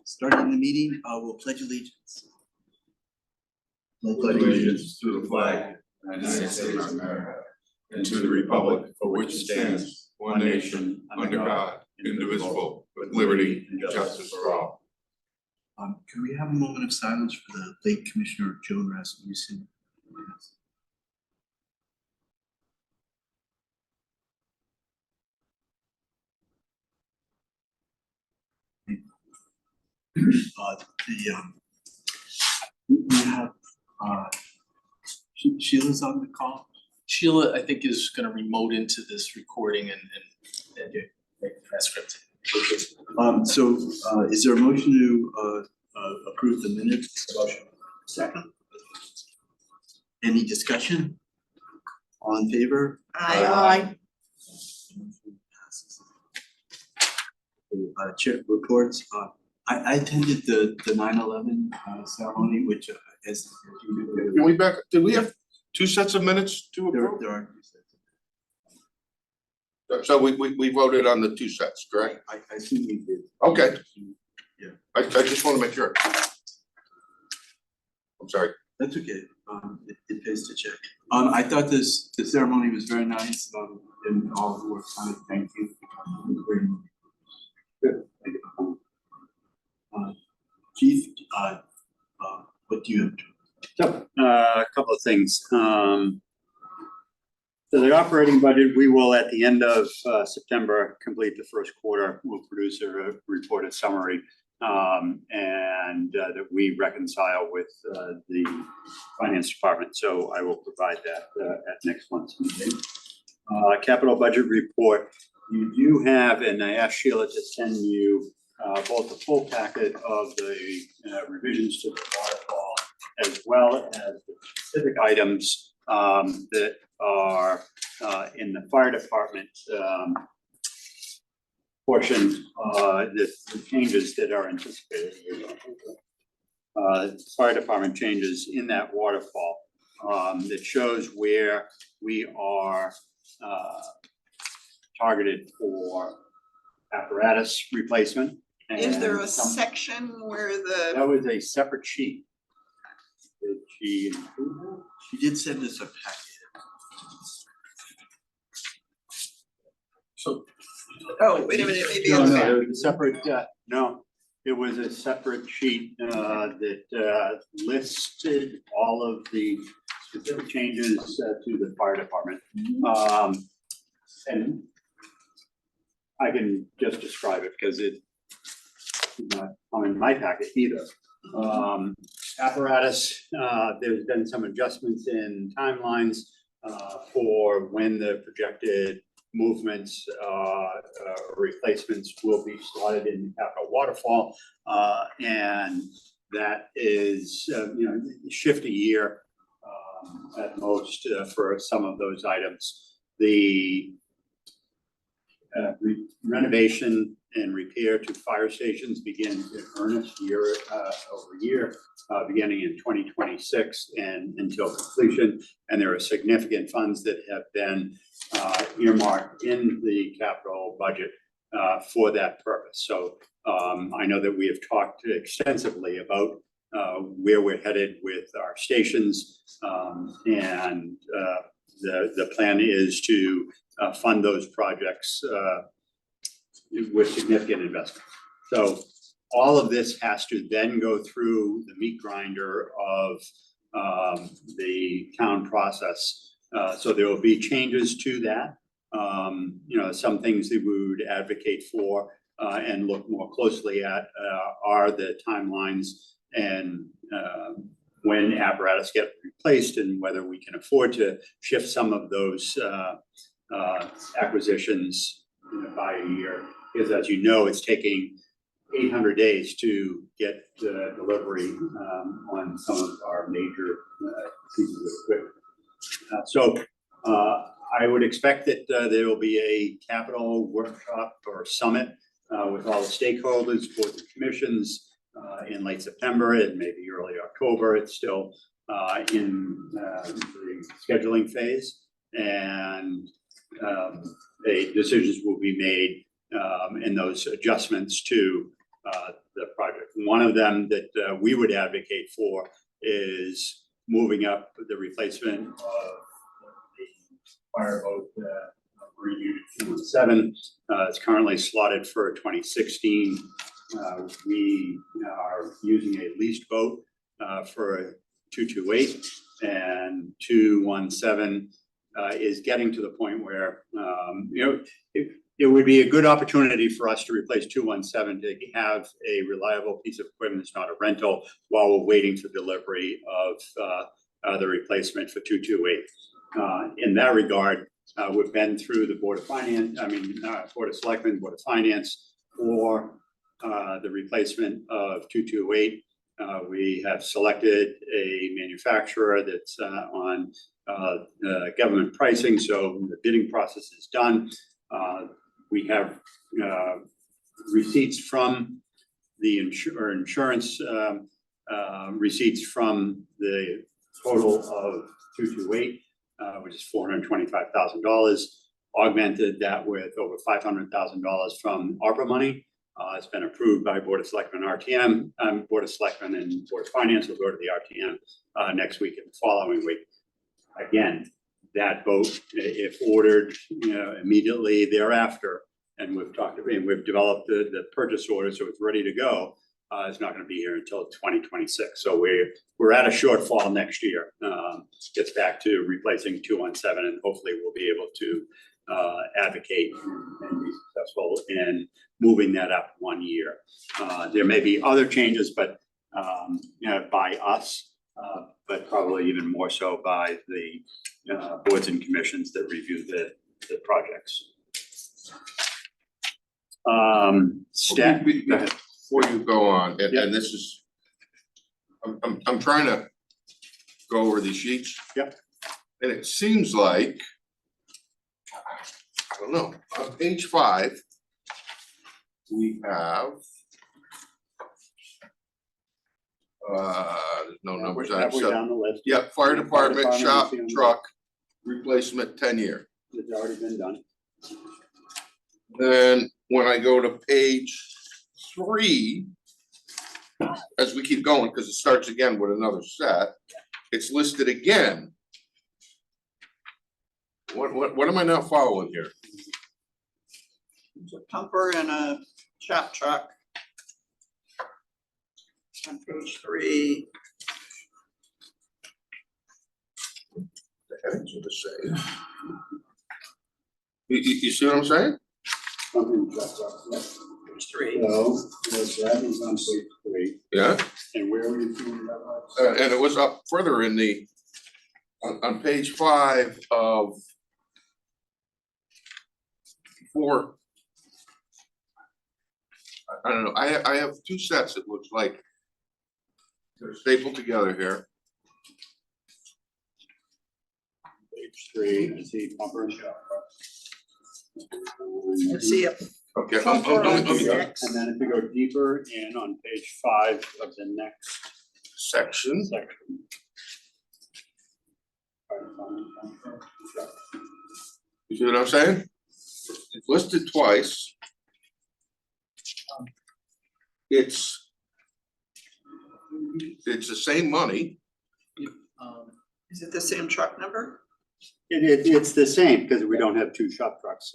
Starting the meeting, we'll pledge allegiance. Pledge allegiance to the flag of the United States of America and to the republic for which it stands, one nation, under God, indivisible, with liberty and justice for all. Can we have a moment of silence for the late Commissioner Joan Rasmussen? We have Sheila's on the call. Sheila, I think, is gonna remote into this recording and make the transcript. So is there a motion to approve the minutes? Motion. Second. Any discussion? All in favor? Aye. Chair reports. I attended the 9/11 ceremony, which as Can we back, did we have two sets of minutes to approve? there are. So we voted on the two sets, correct? I assume we did. Okay, Yeah, I just want to make sure. I'm sorry. that's okay. It pays to check. I thought the ceremony was very nice. And all who were kind of thank you. Good. Thank you. Chief, what do you have to? So, a couple of things. So the operating budget, we will at the end of September complete the first quarter. We'll produce a reported summary and that we reconcile with the finance department. So I will provide that at next month's meeting. Capital budget report. You do have, and I asked Sheila to send you both a full packet of the revisions to the waterfall as well as the specific items that are in the fire department portion, the changes that are anticipated. Fire department changes in that waterfall that shows where we are targeted for apparatus replacement. Is there a and some- section where the, That was a separate sheet. That she did send us a packet. So oh, wait a minute, maybe No, I'm no, back. it was a separate, no, it was a separate sheet that listed all of the specific changes to the fire department. And I can just describe it because it's not in my packet either. Apparatus, there's been some adjustments in timelines for when the projected movements, replacements will be slotted in the capital waterfall. And that is, shift a year at most for some of those items. The renovation and repair to fire stations begin in earnest year over year, beginning in 2026 and until completion. And there are significant funds that have been earmarked in the capital budget for that purpose. So I know that we have talked extensively about where we're headed with our stations, and the plan is to fund those projects with significant investment. So all of this has to then go through the meat grinder of the town process. So there will be changes to that. Some things that we would advocate for and look more closely at are the timelines and when apparatus get replaced and whether we can afford to shift some of those acquisitions by a year. Because as you know, it's taking 800 days to get delivery on some of our major pieces of equipment. So I would expect that there will be a capital workshop or summit with all the stakeholders, boards and commissions in late September and maybe early October. It's still in the scheduling phase, and decisions will be made in those adjustments to the project One of them that we would advocate for is moving up the replacement of the fireboat Marine Unit 217. It's currently slotted for 2016. We are using a leased boat for a 228, and 217 is getting to the point where it would be a good opportunity for us to replace 217 to have a reliable piece of equipment that's not a rental while we're waiting for delivery of the replacement for 228. In that regard, we've been through the Board of Finance, Board of Selectmen, Board of Finance for the replacement of 228. We have selected a manufacturer that's on government pricing, so the bidding process is done. We have receipts from the insurance receipts from the total of 228, which is $425,000. Augmented that with over $500,000 from ARPA money. It's been approved by Board of Selectmen RTM, Board of Selectmen and Board of Finance will go to the RTM next week and the following week. Again, that boat, if ordered, immediately thereafter, and we've developed the purchase order, so it's ready to go. It's not going to be here until 2026. So we're at a shortfall next year. Gets back to replacing 217, and hopefully we'll be able to advocate and be successful in moving that up 1 year. There may be other changes, but by us, but probably even more so by the boards and commissions that review the projects. Stat, go ahead. Before you go on, and this is, I'm trying to go over these sheets. Yep. And it seems like, I don't know, on page 5, we have there's no numbers on it, Halfway so, down the list. yeah, fire department, department, shop, museum. truck, replacement 10-year. It's already been done. Then when I go to page 3, as we keep going, because it starts again with another set, it's listed again. What am I now following here? There's a pumper and a shop truck. On page 3. The headings are the same. You see what I'm saying? Something dropped off. Yep. Page 3. So, that is on page 3. Yeah, And where were you seeing that was? and it was up further in the, on page 5 of 4. I don't know, I have 2 sets, it looks like. They're stapled together here. Page 3, I see pumper and shop. I see it. Okay, Pumper on let me go. six. And then if you go deeper in on page 5 of the next Section, section. you see what I'm saying? It's listed twice. It's the same money. Is it the same truck number? It's the same because we don't have 2 shop trucks.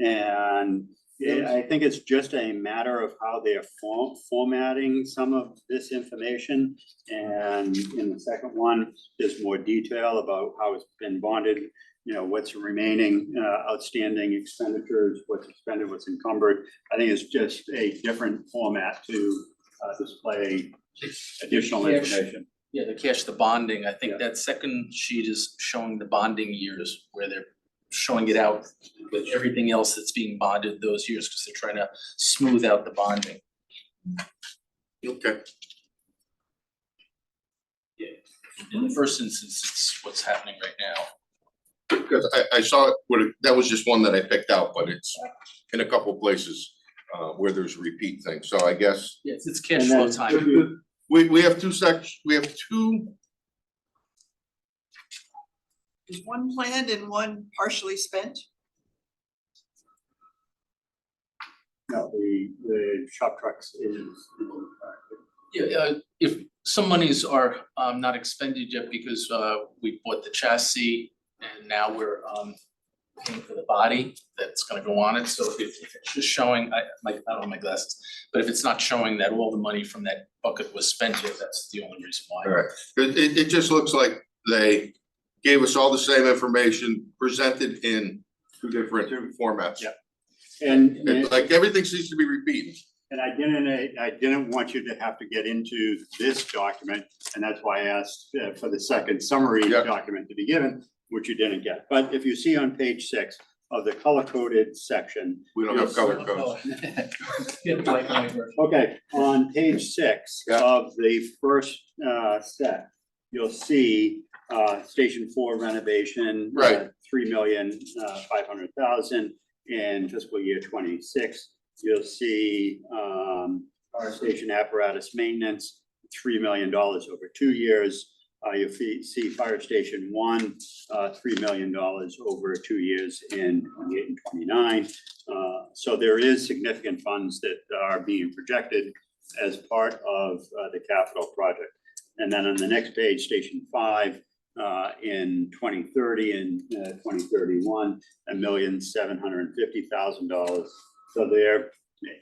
And I think it's just a matter of how they're formatting some of this information. And in the second one, there's more detail about how it's been bonded, what's remaining, outstanding expenditures, what's expended, what's encumbered. I think it's just a different format to display additional information. Yeah, the cash, the bonding, I Yeah. think that second sheet is showing the bonding years where they're showing it out with everything else that's being bonded those years, because they're trying to smooth out the bonding. Okay. In the first instance, it's what's happening right now. Because I saw it, that was just one that I picked out, but it's in a couple places where there's repeat things, so I guess. Yes, it's cash And flow then- timing. We have 2 sections, we have 2, Is one planned and one partially spent? No, about the shop trucks is. Yeah, if some monies are not expended yet because we bought the chassis and now we're paying for the body that's gonna go on it, so if it's just showing, I don't have my glasses, but if it's not showing that all the money from that bucket was spent yet, that's the only reason why. Alright, it just looks like they gave us all the same information presented in two different formats. Yeah. And Like everything seems to be repeating. And I didn't want you to have to get into this document, and that's why I asked for the second summary Yeah. document to be given, which you didn't get. But if you see on page 6 of the color-coded section, We don't have color codes. Get black and white version. okay, on page 6 Yeah. of the first set, you'll see Station 4 renovation. Right. 3,500,000 in fiscal year 26. You'll see fire station apparatus maintenance, $3 million over 2 years. You'll see fire station 1, $3 million over 2 years in 28 and 29. So there is significant funds that are being projected as part of the capital project. And then on the next page, Station 5, in 2030 and 2031, $1,750,000. So there,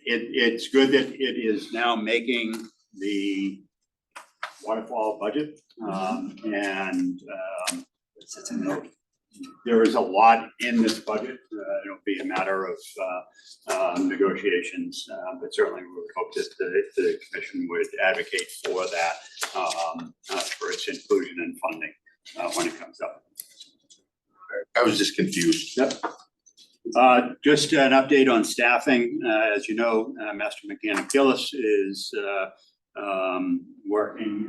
it's good that it is now making the waterfall budget. There is a lot in this budget. It'll be a matter of negotiations, but certainly we would hope that the commission would advocate for that, for its inclusion and funding when it comes up. I was just confused. Yep. Just an update on staffing. As you know, Master Mechanic Gillis is working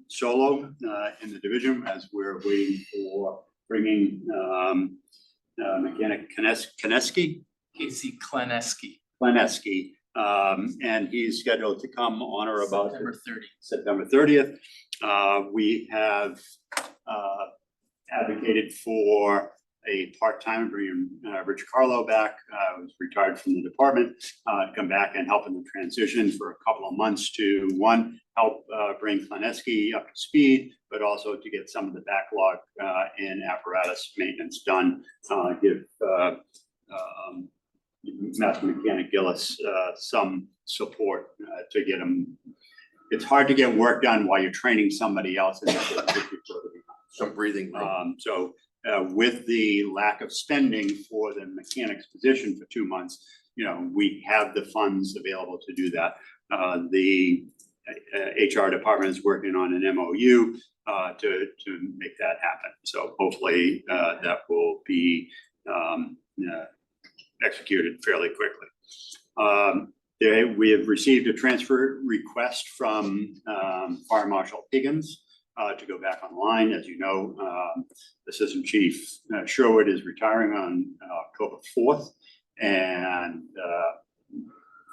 solo in the division as we're waiting for bringing Mechanic Kaneski, Casey Kleneski, and he's scheduled to come on or about September 30. September 30th. We have advocated for a part-time, bringing Rich Carlo back, who's retired from the department, come back and help in the transition for a couple of months to, one, help bring Kleneski up to speed, but also to get some of the backlog in apparatus maintenance done, give Master Mechanic Gillis some support to get him. It's hard to get work done while you're training somebody else. And Some breathing room. With the lack of spending for the mechanic's position for 2 months, we have the funds available to do that. The HR department is working on an MOU to make that happen. So hopefully that will be executed fairly quickly. We have received a transfer request from Fire Marshal Higgins to go back online. As you know, Assistant Chief Sherwood is retiring on October 4th. And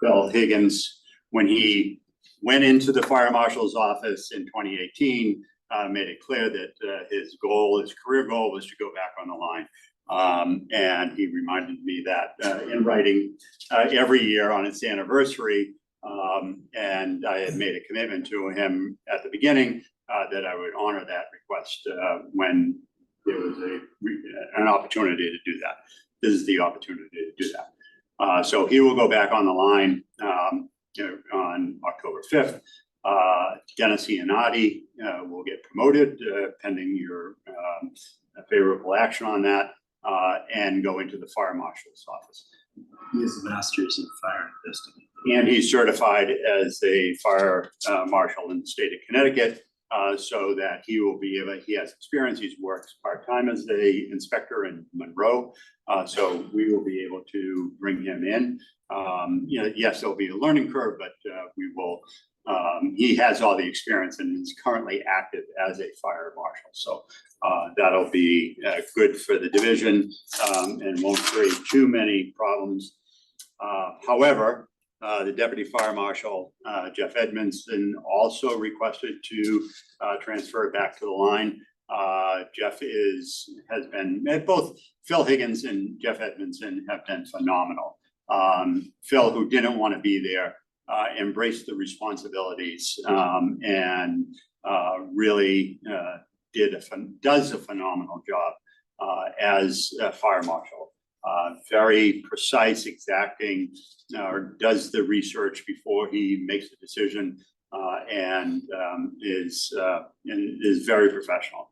Phil Higgins, when he went into the Fire Marshal's office in 2018, made it clear that his career goal was to go back on the line. And he reminded me that in writing every year on its anniversary. And I had made a commitment to him at the beginning that I would honor that request when there was an opportunity to do that. This is the opportunity to do that. So he will go back on the line on October 5th. Dennis Iannotti will get promoted pending your favorable action on that and go into the Fire Marshal's office. He has a master's in fire investigation. And he's certified as a fire marshal in the state of Connecticut, so that he will be able, he has experience, he's worked part-time as a inspector in Monroe. So we will be able to bring him in. Yes, there'll be a learning curve, but we will, he has all the experience and is currently active as a fire marshal. So that'll be good for the division and won't create too many problems. However, the Deputy Fire Marshal, Jeff Edmondson, also requested to transfer back to the line. Jeff has been, both Phil Higgins and Jeff Edmondson have been phenomenal Phil, who didn't want to be there, embraced the responsibilities, and really does a phenomenal job as a fire marshal. Very precise, exacting, does the research before he makes a decision, and is very professional.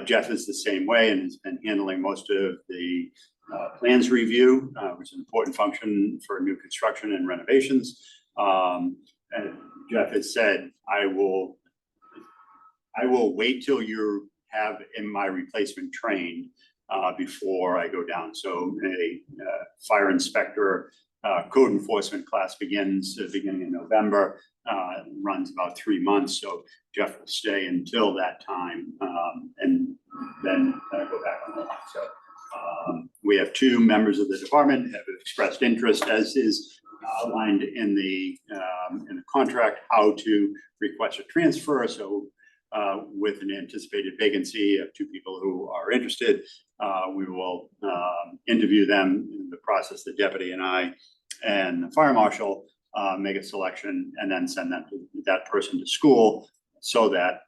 Jeff is the same way and has been handling most of the plans review, which is an important function for new construction and renovations. And Jeff has said, I will wait till you have in my replacement trained before I go down. So a fire inspector code enforcement class begins at the beginning of November, runs about 3 months. So Jeff will stay until that time, and then go back on the line. So we have 2 members of the department have expressed interest, as is outlined in the contract, how to request a transfer. So with an anticipated vacancy of 2 people who are interested, we will interview them in the process, the deputy and I and the fire marshal, make a selection and then send that person to school so that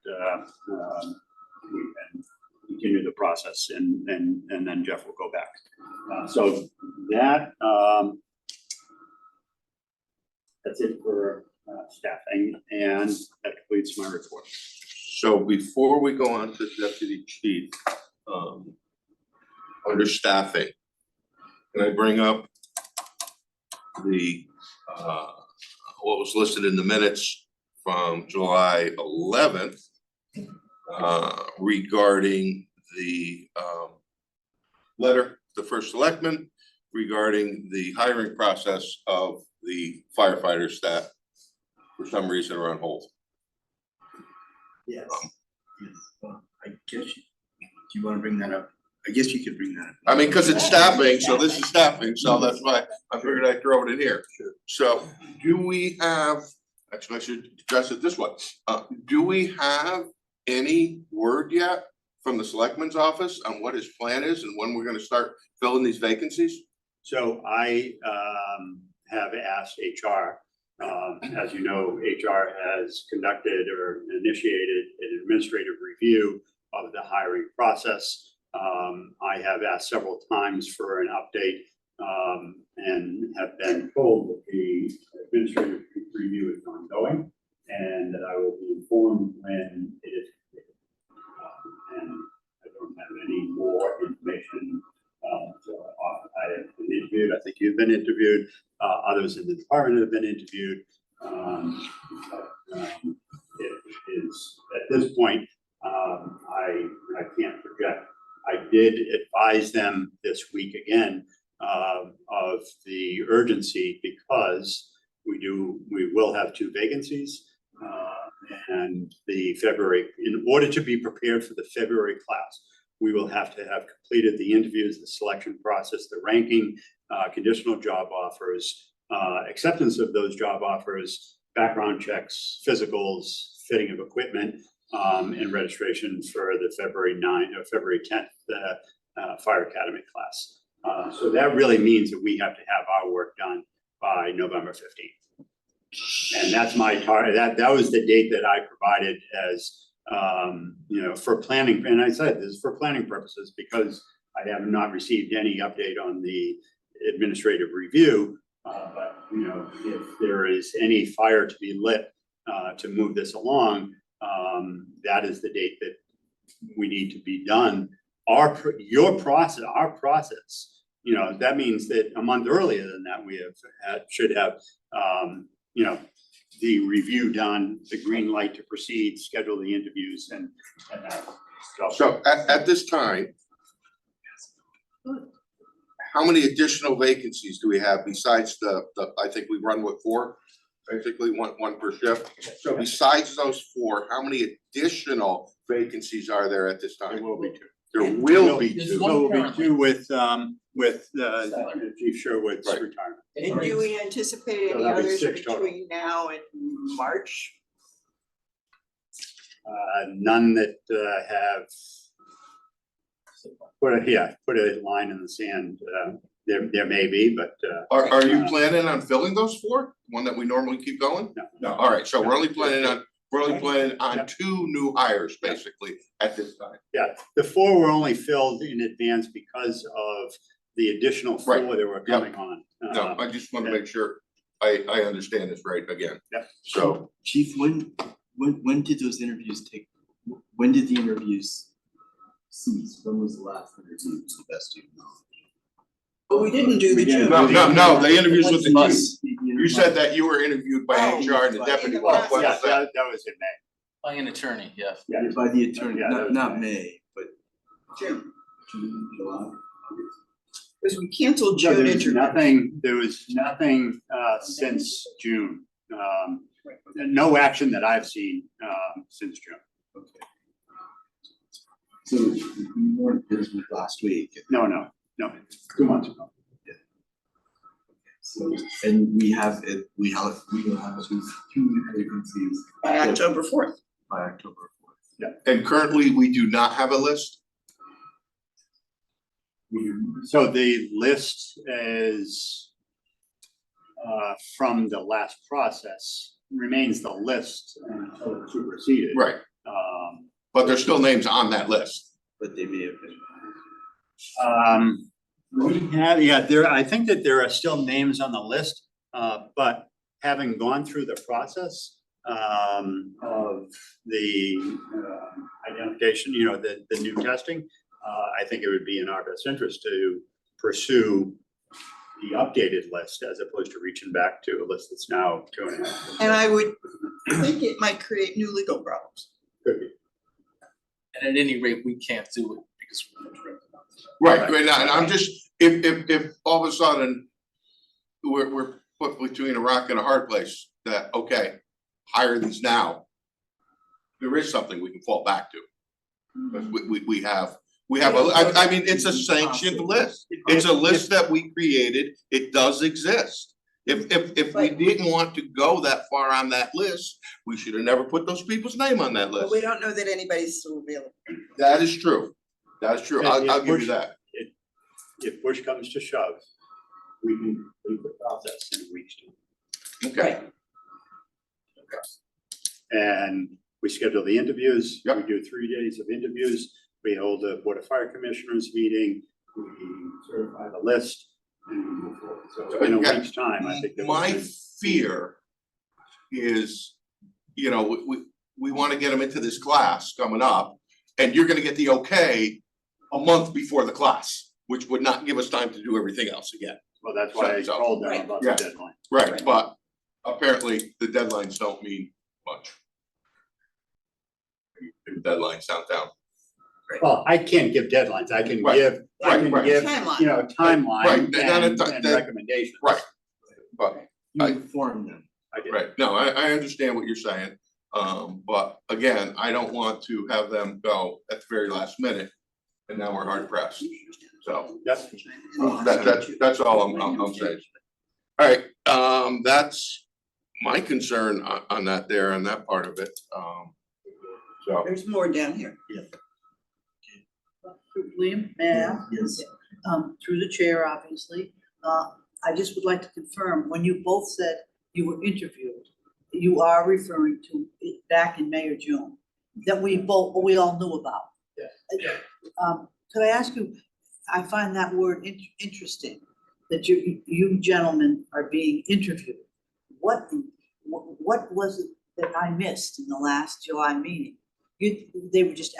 we can continue the process, and then Jeff will go back. So that's it for staffing, and that completes my report. So before we go on to Deputy Chief, under staffing, can I bring up the what was listed in the minutes from July 11th regarding the letter, the first selectman, regarding the hiring process of the firefighters that for some reason are on hold. Yes. I guess do you want to bring that up? I guess you could bring that up. I mean, because it's staffing, so this is staffing, so that's why I figured I'd throw it in here. Sure. So do we have, actually, I should address it this way. Do we have any word yet from the selectman's office on what his plan is and when we're gonna start filling these vacancies? So I have asked HR, as you know, HR has conducted or initiated an administrative review of the hiring process. I have asked several times for an update, and have been told that the administrative review is ongoing and that I will be informed when it is completed. And I don't have any more information. So I have been interviewed. I think you've been interviewed. Others in the department have been interviewed. It is at this point, I can't project. I did advise them this week again of the urgency, because we will have 2 vacancies, and the February, in order to be prepared for the February class, we will have to have completed the interviews, the selection process, the ranking, conditional job offers, acceptance of those job offers, background checks, physicals, fitting of equipment, and registration for the February 10th Fire Academy class. So that really means that we have to have our work done by November 15th. And that's my target. That was the date that I provided as, for planning. And I said this is for planning purposes because I have not received any update on the administrative review. But, if there is any fire to be lit to move this along, that is the date that we need to be done. Our process, that means that a month earlier than that, we should have, the review done, the green light to proceed, schedule the interviews, and that. So at this time, how many additional vacancies do we have besides the I think we run with 4, basically one per shift? So besides those 4, how many additional vacancies are there at this time? There will be 2. There will be There's 2. one There will be currently. 2 with Chief Sherwood's Right. retirement. And do we anticipate So any that'll be others 6 total. between now and March? None that have put a line in the sand there may be, but, Are you planning on filling those 4? One that we normally keep going? no. No, all right, so we're only planning on 2 new hires basically at this time. Yeah, the 4 were only filled in advance because of the additional 4 Right. that were coming on. No, I just want to make sure I understand this right again. Yeah. So, Chief, when did those interviews take, when did the interviews cease? When was the last interview, to the best of your knowledge? But we didn't do the We didn't. June. no, the interviews with the Us. you said that you were interviewed by Oh, HR and the by- deputy. Yeah, What was Yeah, that? that was in May. By an attorney, yeah. Yeah. By the attorney, Yeah, that was not May. May, but June, June, July. because we canceled So June there interview. was nothing since June. No action that I've seen since June. Okay. So we weren't busy last week. No, 2 months ago. So, and we will have two vacancies By October 4th. by October 4th. And currently, we do not have a list. So the list is from the last process, remains the list until it's superseded. Right, but there's still names on that list. But they may have been. We have, I think that there are still names on the list, but having gone through the process of the identification, the new testing, I think it would be in our best interest to pursue the updated list as opposed to reaching back to a list that's now 2.5. And I would think it might create new legal problems. Could be. And at any rate, we can't do it because Right now, and I'm just, if all of a sudden, we're put between a rock and a hard place, that, okay, hire these now. There is something we can fall back to. Because we have, I mean, it's a sanctioned list. It's a list that we created. It does exist. If we didn't want to go that far on that list, we should have never put those people's name on that But list. we don't know that anybody's still available. That is true. That's true. I'll give you that. If push comes to shove, we can complete the process in weeks 2. Okay. And we schedule the interviews. Yep. We do 3 days of interviews. We hold a Board of Fire Commissioners meeting. We certify the list and we move forward. So in a Okay. week's time, I think that we My can- fear is, we want to get them into this class coming up, and you're gonna get the okay a month before the class, which would not give us time to do everything else again. Well, that's why I So- told them Right. about Yeah. the deadline. Right, but apparently the deadlines don't mean much. Deadlines downtown. Well, I can't give deadlines. I can Right. give, Right. give, Timeline. timeline Right. and And recommendations. Right. But, You I- inform them. I did. right, no, I understand what you're saying, but again, I don't want to have them go at the very last minute, and now we're hard pressed, so. Yep. That's all I'm saying. All right, that's my concern on that part of it, so. There's more down here. William, may I ask? Yes. Through the chair, obviously, I just would like to confirm, when you both said you were interviewed, you are referring to it back in May or June, that we all knew about. Yes. Could I ask you, I find that word interesting, that you gentlemen are being interviewed. What was it that I missed in the last July meeting? They were just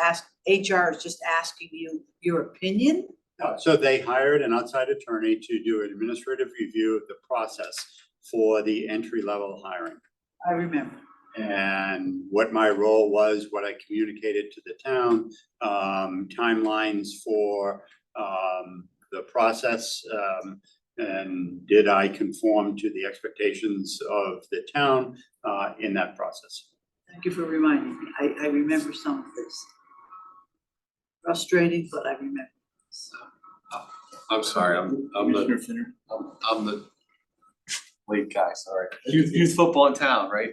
HR is just asking you your opinion? So they hired an outside attorney to do an administrative review of the process for the entry-level hiring. I remember. And what my role was, what I communicated to the town, timelines for the process, and did I conform to the expectations of the town in that process? Thank you for reminding me. I remember some of this. Frustrating, but I remember. I'm sorry, I'm Commissioner Finner? I'm the late guy, sorry. Youth football in town, right?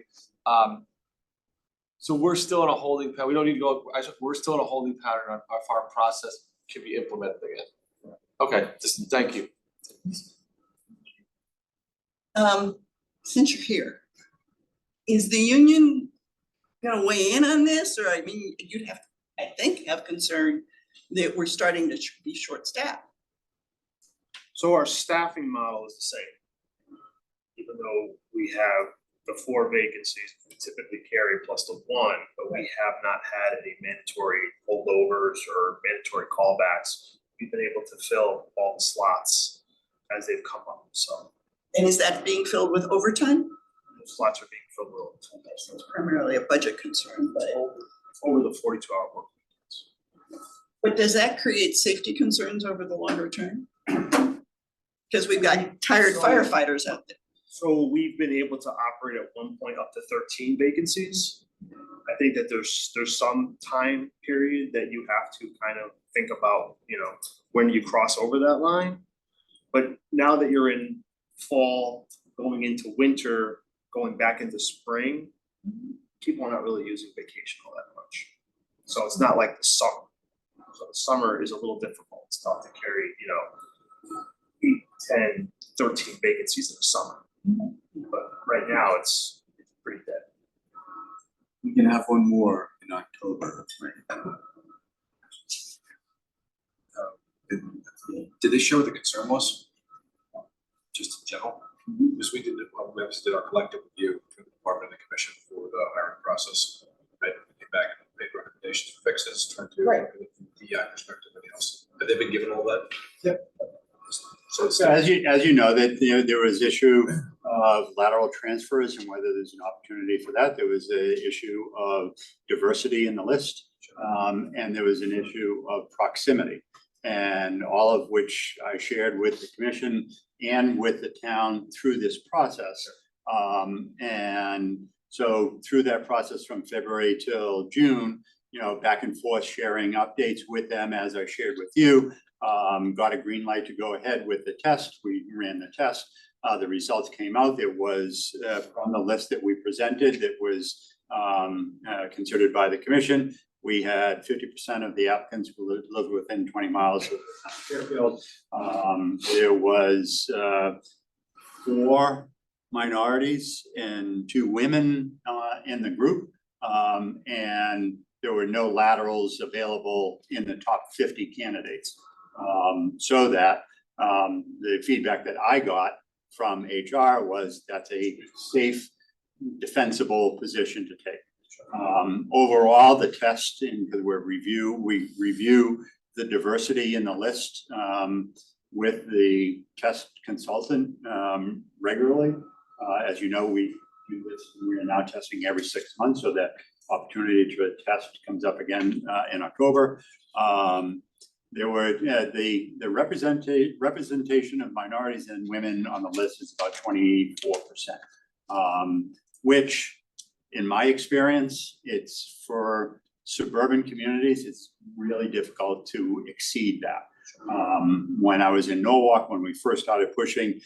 So we're still in a holding pattern. We don't need to go, we're still in a holding pattern on if our process can be implemented again. Okay, just thank you. Since you're here, is the union gonna weigh in on this, or I mean, you'd have, I think, have concern that we're starting to be short-staffed. So our staffing model is the same. Even though we have the 4 vacancies we typically carry plus the 1, but we have not had any mandatory holdovers or mandatory callbacks. We've been able to fill all the slots as they've come up, so And is that being filled with overtime? those slots are being filled with overtime. Okay, so it's primarily a budget concern, but. Over the 42-hour work weeks. But does that create safety concerns over the longer term? Because we've got tired firefighters out there. So we've been able to operate at one point up to 13 vacancies. I think that there's some time period that you have to kind of think about, when you cross over that line. But now that you're in fall, going into winter, going back into spring, people are not really using vacation all that much. So it's not like the summer. So the summer is a little difficult. It's tough to carry, 8, 10, 13 vacancies in the summer. But right now, it's pretty dead. We can have one more in October. Did they show what the concern was? Just in general? Because we did our collective review between the department and the commission for the hiring process. Right, we came back and made recommendations, fixes, trying to Right. look at it from the DI perspective, everything else. Have they been given all that? Yep. So it's. So as you know, that there was issue of lateral transfers and whether there's an opportunity for that. There was a issue of diversity in the list. And there was an issue of proximity. And all of which I shared with the commission and with the town through this process. And so through that process from February till June, back and forth sharing updates with them as I shared with you. Got a green light to go ahead with the test. We ran the test. The results came out. There was from the list that we presented that was considered by the commission. We had 50% of the applicants who lived within 20 miles of the town of Fairfield. There was 4 minorities and 2 women in the group. And there were no laterals available in the top 50 candidates. So that the feedback that I got from HR was that's a safe, defensible position to take. Overall, the test, and because we review the diversity in the list with the test consultant regularly. As you know, we do this, we are now testing every 6 months, so that opportunity to test comes up again in October. There were the representation of minorities and women on the list is about 24%, which in my experience, it's for suburban communities, it's really difficult to exceed that. When I was in Norwalk, when we first started pushing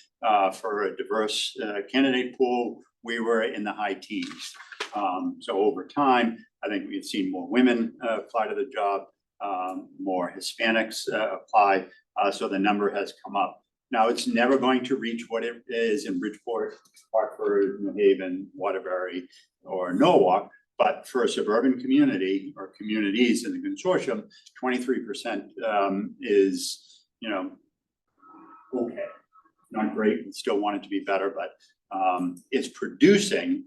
for a diverse candidate pool, we were in the high teens. So over time, I think we've seen more women apply to the job, more Hispanics apply, so the number has come up. Now, it's never going to reach what it is in Bridgeport, Hartford, New Haven, Waterbury, or Norwalk, but for a suburban community or communities in the consortium, 23% is, okay, not great, we still want it to be better, but it's producing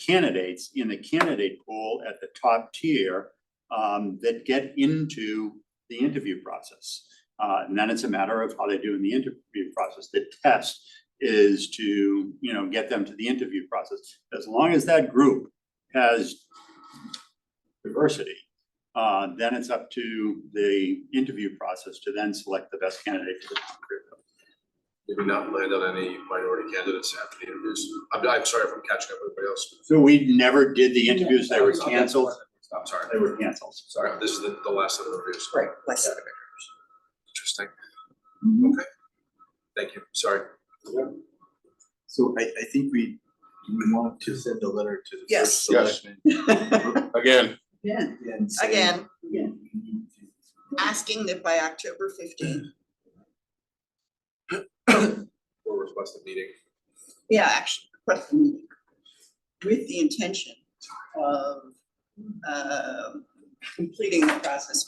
candidates in the candidate pool at the top tier that get into the interview process. And then it's a matter of how they do in the interview process. The test is to, get them to the interview process. As long as that group has diversity, then it's up to the interview process to then select the best candidate for the career. Did we not land on any minority candidates after the interviews? I'm sorry if I'm catching up with everybody else. So we never did the interviews. They were canceled. I'm sorry. They were canceled. Sorry, this is the last set of interviews. Right, less. Interesting. Okay. Thank you. Sorry. So I think we want to send a letter to the Yes. first selectman. Again, Yeah. And say Again, we need to- asking that by October 15th, or request a meeting. Yeah, actually, request a meeting with the intention of completing the process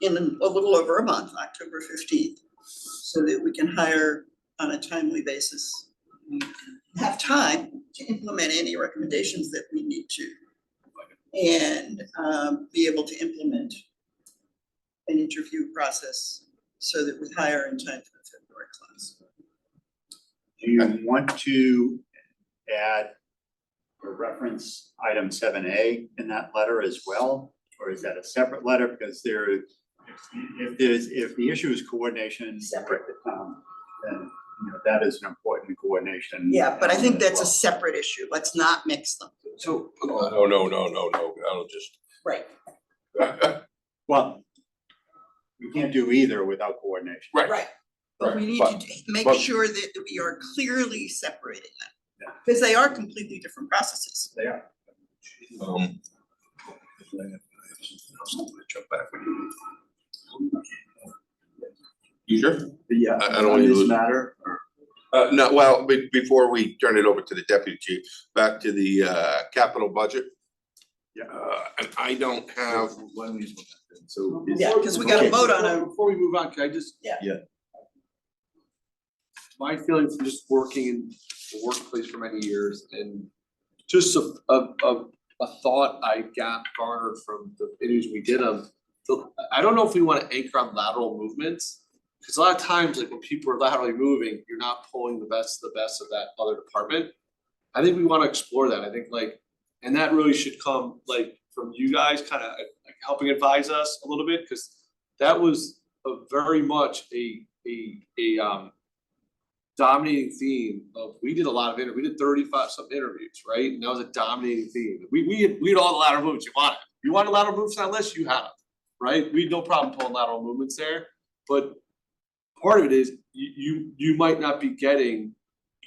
in a little over a month, October 15th, so that we can hire on a timely basis. Have time to implement any recommendations that we need to. And be able to implement an interview process so that we hire in time for the February class. Do you want to add or reference item 7A in that letter as well? Or is that a separate letter? Because if the issue is coordination. Separate. Then, that is an important coordination. Yeah, but I think that's a as separate issue. Let's not mix them. So, No, I'll just. Right. well. We can't do either without coordination. Right. Right. But we need But- to make but- sure that we are clearly separating them. Yeah. Because they are completely different processes. They are. Jump back. You sure? Yeah, I don't on want you to this lose- matter, or No, well, before we turn it over to the deputy chief, back to the capital budget. Yeah. And I don't have, why don't we just look at that? So is. Yeah, because we gotta vote on a, before we move on, can I just? Yeah. Yeah. My feeling from just working in the workplace for many years and just a thought I garnered from the interviews we did of, I don't know if we wanna anchor on lateral movements. Cause a lot of times, like when people are laterally moving, you're not pulling the best of that other department. I think we wanna explore that, I think like, and that really should come like from you guys, kinda like helping advise us a little bit, cause that was a very much a dominating theme of, we did a lot of we did 35 some interviews, right? And that was a dominating theme. We had all the lateral movements you wanted. You wanted lateral movements on that list, you had them, right? We had no problem pulling lateral movements there, but part of it is you might not be getting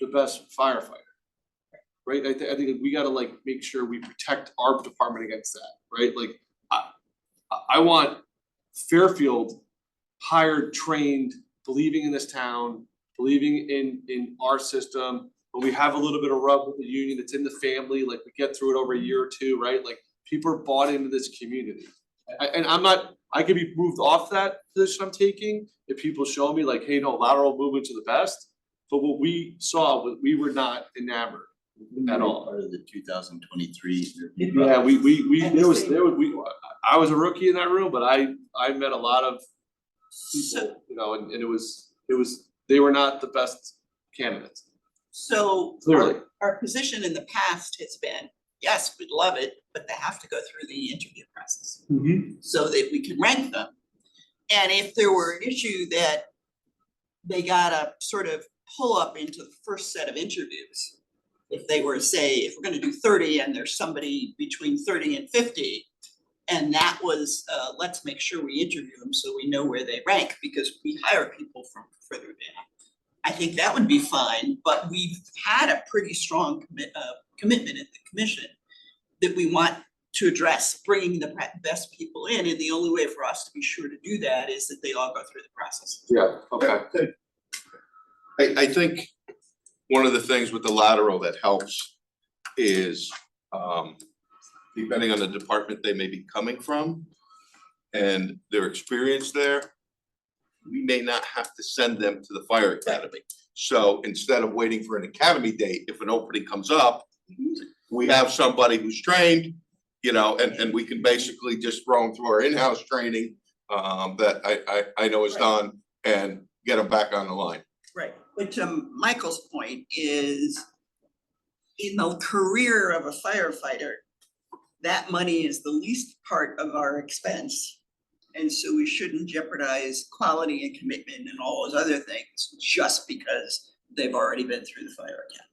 the best firefighter. Right, I think we gotta like make sure we protect our department against that, right? Like, I want Fairfield hired, trained, believing in this town, believing in our system. But we have a little bit of rub with the union, it's in the family, like we get through it over a year or two, right? Like people are bought into this community. And I'm not, I could be moved off that position I'm taking if people show me like, hey, no, lateral movements are the best. But what we saw, we were not enamored at all. Part of the 2023. Yeah, we, And there the was, same- I was a rookie in that room, but I met a lot of so, people, and it was, they were not the best candidates, so clearly. our position in the past has been, yes, we'd love it, but they have to go through the interview process so that we can rank them. And if there were an issue that they gotta sort of pull up into the first set of interviews, if they were, say, if we're gonna do 30 and there's somebody between 30 and 50, and that was, let's make sure we interview them so we know where they rank, because we hire people from further down. I think that would be fine, but we've had a pretty strong commitment at the commission that we want to address bringing the best people in, and the only way for us to be sure to do that is that they all go through the process. Yeah, okay. I think one of the things with the lateral that helps is, depending on the department they may be coming from and their experience there, we may not have to send them to the fire academy. So instead of waiting for an academy date, if an opening comes up, we have somebody who's trained, and we can basically just throw them through our in-house training that I know is done and get them back on the line. Right, but to Michael's point is, in the career of a firefighter, that money is the least part of our expense. And so we shouldn't jeopardize quality and commitment and all those other things just because they've already been through the fire academy.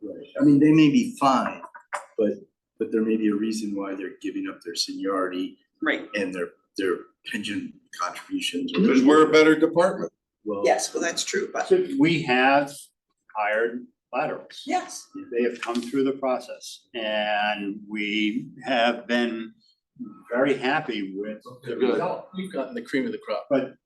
Right, I mean, they may be fine, but there may be a reason why they're giving up their seniority Right, and their pension contributions. Because we're a better department. Well, yes, well, that's true, but So we have hired laterals. yes, They have come through the process and we have been very happy with the result. We've gotten the cream of the crop. But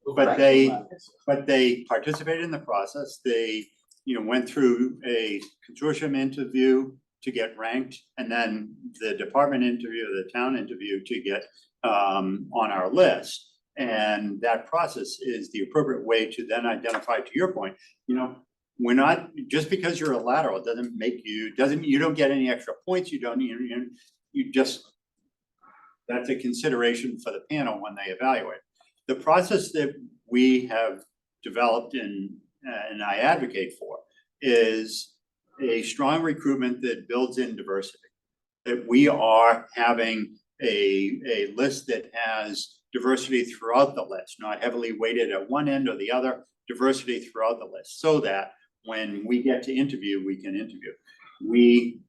they participated in the process. They, went through a consortium interview to get ranked, and then the department interview, the town interview to get on our list. And that process is the appropriate way to then identify, to your point, we're not, just because you're a lateral, doesn't make you, you don't get any extra points, you don't, you just, that's a consideration for the panel when they evaluate. The process that we have developed and I advocate for is a strong recruitment that builds in diversity. That we are having a list that has diversity throughout the list, not heavily weighted at one end or the other, diversity throughout the list, so that when we get to interview, we can interview.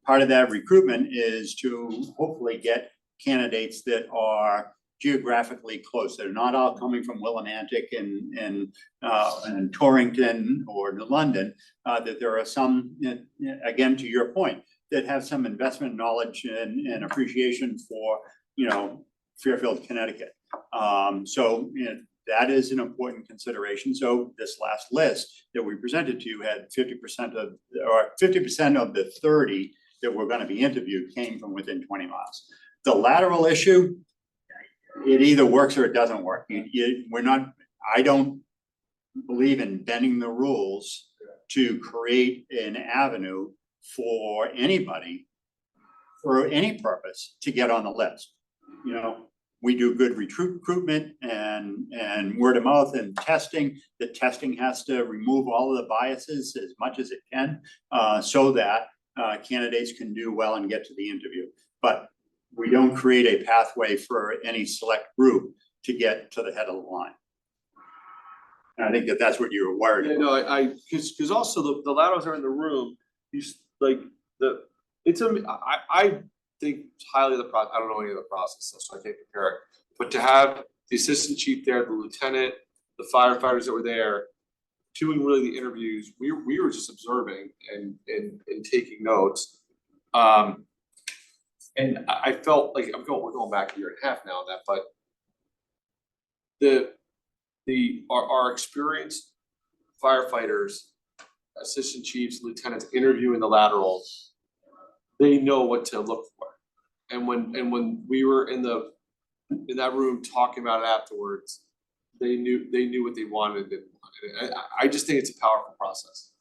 Part of that recruitment is to hopefully get candidates that are geographically close. They're not all coming from Willimantic and Torrington or London, that there are some, again, to your point, that have some investment knowledge and appreciation for, Fairfield, Connecticut. So that is an important consideration. So this last list that we presented to you had 50% of the 30 that were going to be interviewed came from within 20 miles. The lateral issue, it either works or it doesn't work. I don't believe in bending the rules to create an avenue for anybody for any purpose to get on the list. We do good recruitment and word of mouth and testing. The testing has to remove all of the biases as much as it can, so that candidates can do well and get to the interview. But we don't create a pathway for any select group to get to the head of the line. And I think that's what you were worried about. No, because also the laterals are in the room, I think highly of the process. I don't know any of the process, so I can't compare it. But to have the assistant chief there, the lieutenant, the firefighters that were there, doing really the interviews, we were just observing and taking notes. And I felt like we're going back a year and a half now on that, but our experienced firefighters, assistant chiefs, lieutenants interviewing the laterals, they know what to look for. And when we were in that room talking about it afterwards, they knew what they wanted and didn't want. I just think it's a powerful process.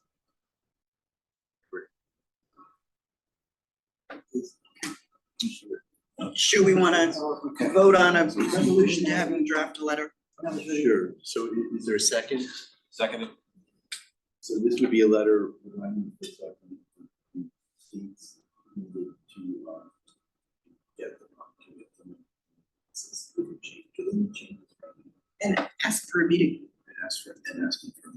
Should we wanna vote on a resolution to have him draft a letter? Sure, so is there a second? Second. So this would be a letter reminding the selectmen seats needed to get them to the new changes. And ask for a meeting. And asking for.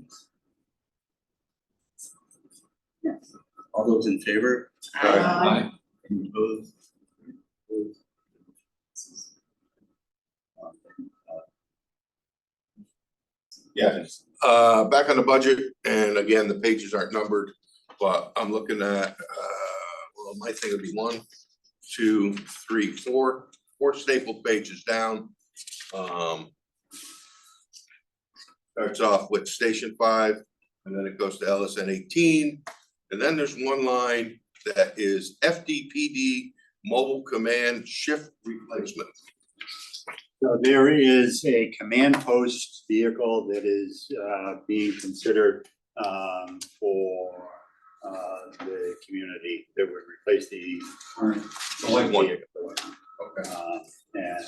Yes. All those in favor? Aye. Any opposed? Yes. Back on the budget, and again, the pages aren't numbered, but I'm looking at, well, my thing would be 1, 2, 3, 4 stapled pages down. Starts off with Station 5, and then it goes to LSN 18, and then there's one line that is FDPD Mobile Command Shift Replacement. So there is a command post vehicle that is being considered for the community that would replace the current white one. vehicle. Okay. And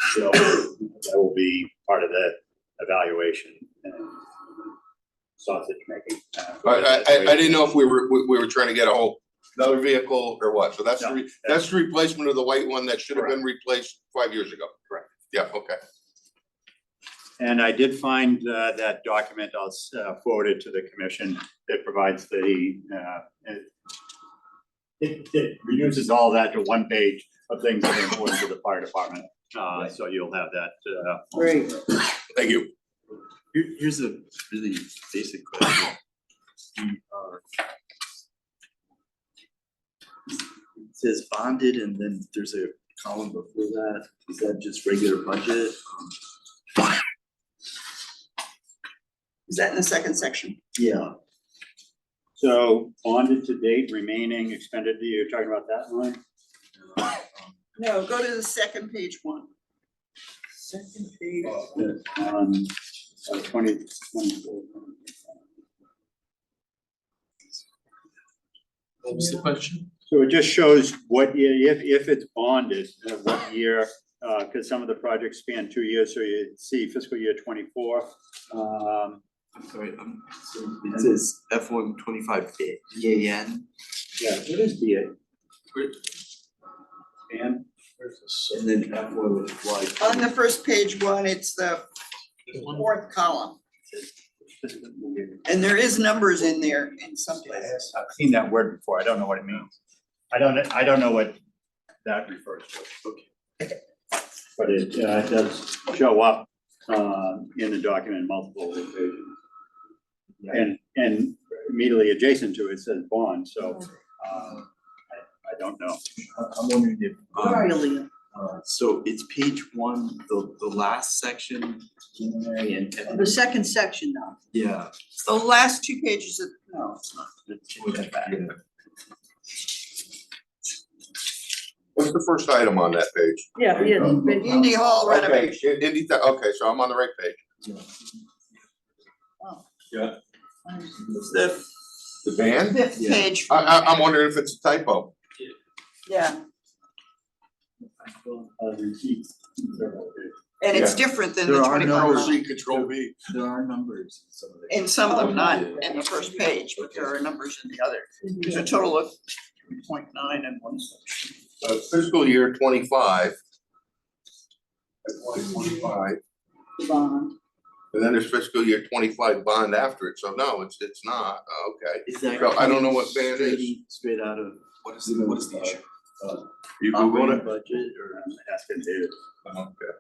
so that will be part of the evaluation and sausage making. I didn't know if we were trying to get a whole another vehicle or what, so that's No, that's the replacement of the white one that should have been replaced 5 years ago. Correct. Yeah, okay. And I did find that document, I'll forward it to the commission, that provides it reduces all that to one page of things that are important to the fire department. So you'll have that. Great. Thank you. Here's a really basic question. It says bonded and then there's a column before that, is that just regular budget? Is that in the second section? Yeah. So bonded to date remaining expended, you're talking about that line? No, go to the second page one. Second page. 2024. What was the question? So it just shows what year, if it's bonded, what year, because some of the projects span 2 years, so you see fiscal year 24. I'm sorry, so it says F1 25 EAN, Yeah, what is DA? And and then F1 with Y. On the first page one, it's the fourth column, and there is numbers in there in some places. I've seen that word before, I don't know what it means. I don't know what that refers to. Okay. But it does show up in the document multiple occasions. And immediately adjacent to it says bond, so I don't know. I'm wondering if, Where are you, Leah? so it's page 1, the last section, January and. The second section now. Yeah. The last two pages of, No, it's not. Change that back. What's the first item on that page? Yeah, yeah. Indy Hall Okay, renovation. okay, so I'm on the right page. Yeah. It's the The van? fifth Yeah. page. I'm wondering if it's a typo. Yeah, and it's different than the There are 24 numbers. column. C, Control V. There are numbers in some of the. And some of them not in the first page, but there are numbers in the other. There's a total of 3.9 in one section. Fiscal year 25. 2025, Bond. and then there's fiscal year 25 bond after it, so no, it's not, okay. Is that? So I don't know what van it is. Straight out of. What is the issue? You Googling operating it? budget or? Asking David. Okay.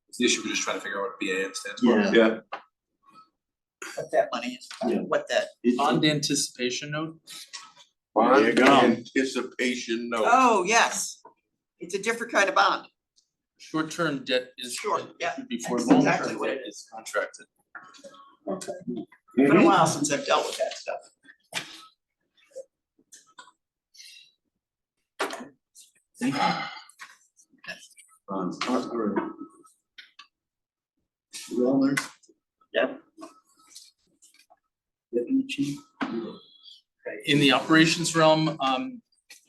Is the issue we're just trying to figure out what BAN stands for? Yeah. Yeah, What that money is, Yeah. what that, Bond anticipation note? bond you go. anticipation note. oh, yes. It's a different kind of bond. Short-term debt is. Sure, yeah, Before that's long-term exactly what debt it is contracted. It's been a while since I've dealt with that stuff. Thank you. Alright. Wellness. Yep. Deputy Chief. In the operations realm,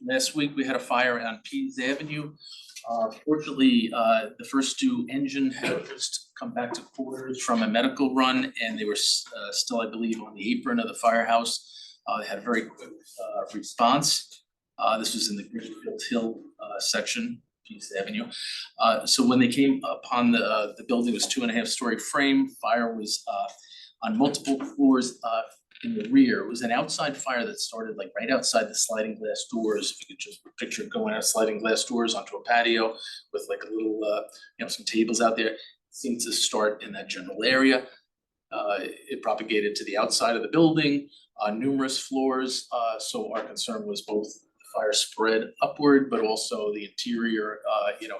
last week we had a fire on Pease Avenue. Fortunately, the first two engine had just come back to quarters from a medical run, and they were still, I believe, on the apron of the firehouse. They had a very quick response. This was in the Greenfield Hill section, Pease Avenue. So when they came upon the building, was 2.5-story frame. Fire was on multiple floors in the rear. It was an outside fire that started like right outside the sliding glass doors. If you could just picture going out sliding glass doors onto a patio with like a little, some tables out there. It seemed to start in that general area. It propagated to the outside of the building, numerous floors. So our concern was both the fire spread upward, but also the interior,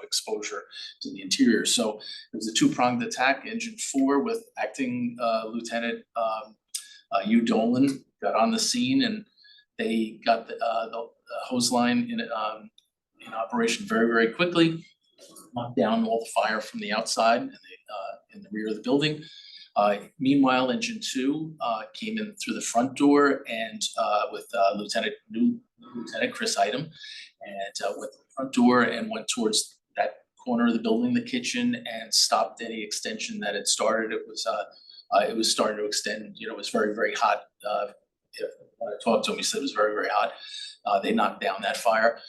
exposure to the interior. So it was a two-pronged attack. Engine 4 with acting Lieutenant Hugh Dolan got on the scene, and they got the hose line in operation very, very quickly. Knocked down all the fire from the outside and in the rear of the building. Meanwhile, Engine 2 came in through the front door and with Lieutenant Chris Item, and went to the front door and went towards that corner of the building, the kitchen, and stopped any extension that had started. It was starting to extend. It was very, very hot. When I talked to him, he said it was very, very hot. They knocked down that fire.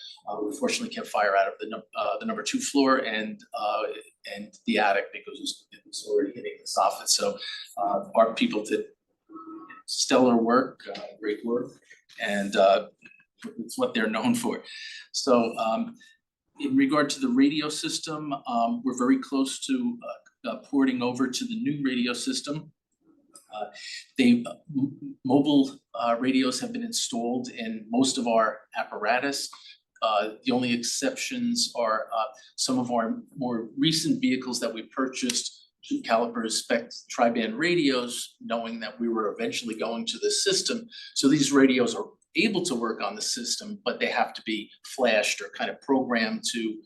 We fortunately kept fire out of the number 2 floor and the attic because it was already hitting the soffit. So our people did stellar work, great work, and it's what they're known for. So in regard to the radio system, we're very close to porting over to the new radio system. Mobile radios have been installed in most of our apparatus. The only exceptions are some of our more recent vehicles that we purchased. Chief Calipers spec tri-band radios, knowing that we were eventually going to the system. So these radios are able to work on the system, but they have to be flashed or kind of programmed to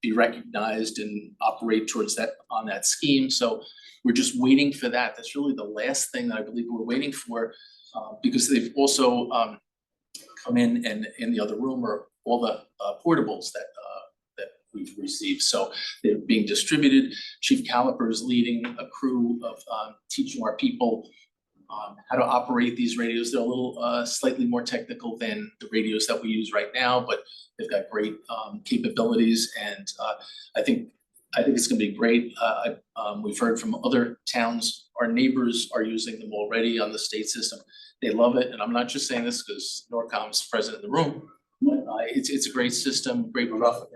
be recognized and operate towards that, on that scheme. So we're just waiting for that. That's really the last thing that I believe we're waiting for, because they've also come in, and in the other room are all the portables that we've received. So they're being distributed. Chief Caliper is leading a crew of teaching our people how to operate these radios. They're a little slightly more technical than the radios that we use right now, but they've got great capabilities, and I think it's gonna be great. We've heard from other towns, our neighbors are using them already on the state system. They love it, and I'm not just saying this because Norcom's present in the room, but it's a great system, great product,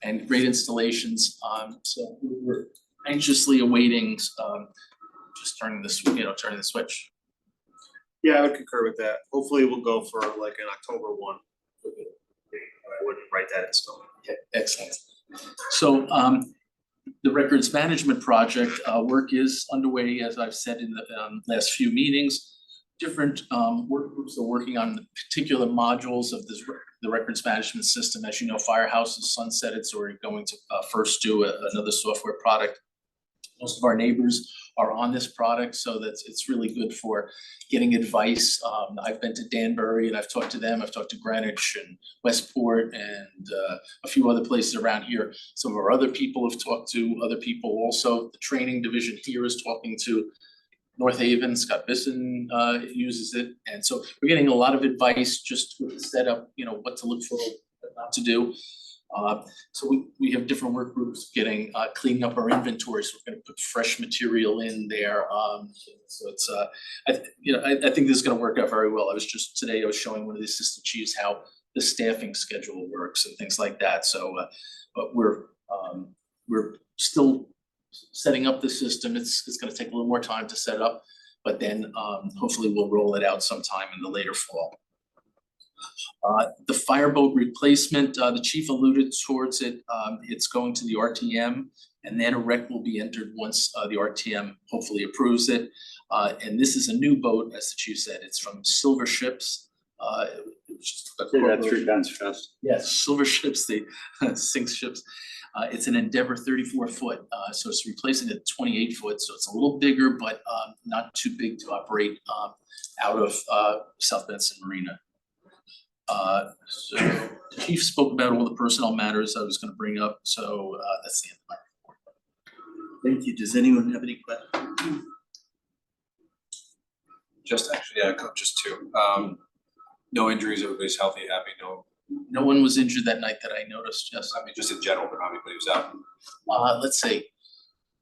and great installations. So we're anxiously awaiting just turning the switch. Yeah, I would concur with that. Hopefully we'll go for like an October 1. I wouldn't write that in stone. Okay, excellent. So the records management project work is underway, as I've said in the last few meetings. Different work groups are working on the particular modules of the records management system. As you know, Firehouse is sunsetted, so we're going to first do another software product. Most of our neighbors are on this product, so it's really good for getting advice. I've been to Danbury and I've talked to them. I've talked to Greenwich and Westport and a few other places around here. Some of our other people have talked to other people also. The training division here is talking to North Haven. Scott Bisson uses it, and so we're getting a lot of advice just with the setup, what to look for, what not to do. So we have different work groups getting cleaning up our inventory, so we're gonna put fresh material in there. So it's I think this is gonna work out very well. Today I was showing one of the assistant chiefs how the staffing schedule works and things like that. So but we're still setting up the system. It's gonna take a little more time to set up, but then hopefully we'll roll it out sometime in the later fall. The fireboat replacement, the chief alluded towards it. It's going to the RTM, and then a rec will be entered once the RTM hopefully approves it. And this is a new boat, as the chief said. It's from Silver Ships. That's your guns fest. Yes, Silver Ships, they sink ships. It's an Endeavor 34-foot, so it's replacing a 28-foot, so it's a little bigger, but not too big to operate out of South Benson Marina. So the chief spoke about all the personnel matters I was gonna bring up, so that's the end of my report. Thank you. Does anyone have any questions? Just actually, just two. No injuries, everybody's healthy, happy, No one was injured that night that I noticed, yes. I mean, just in general, but not anybody was out. Let's see.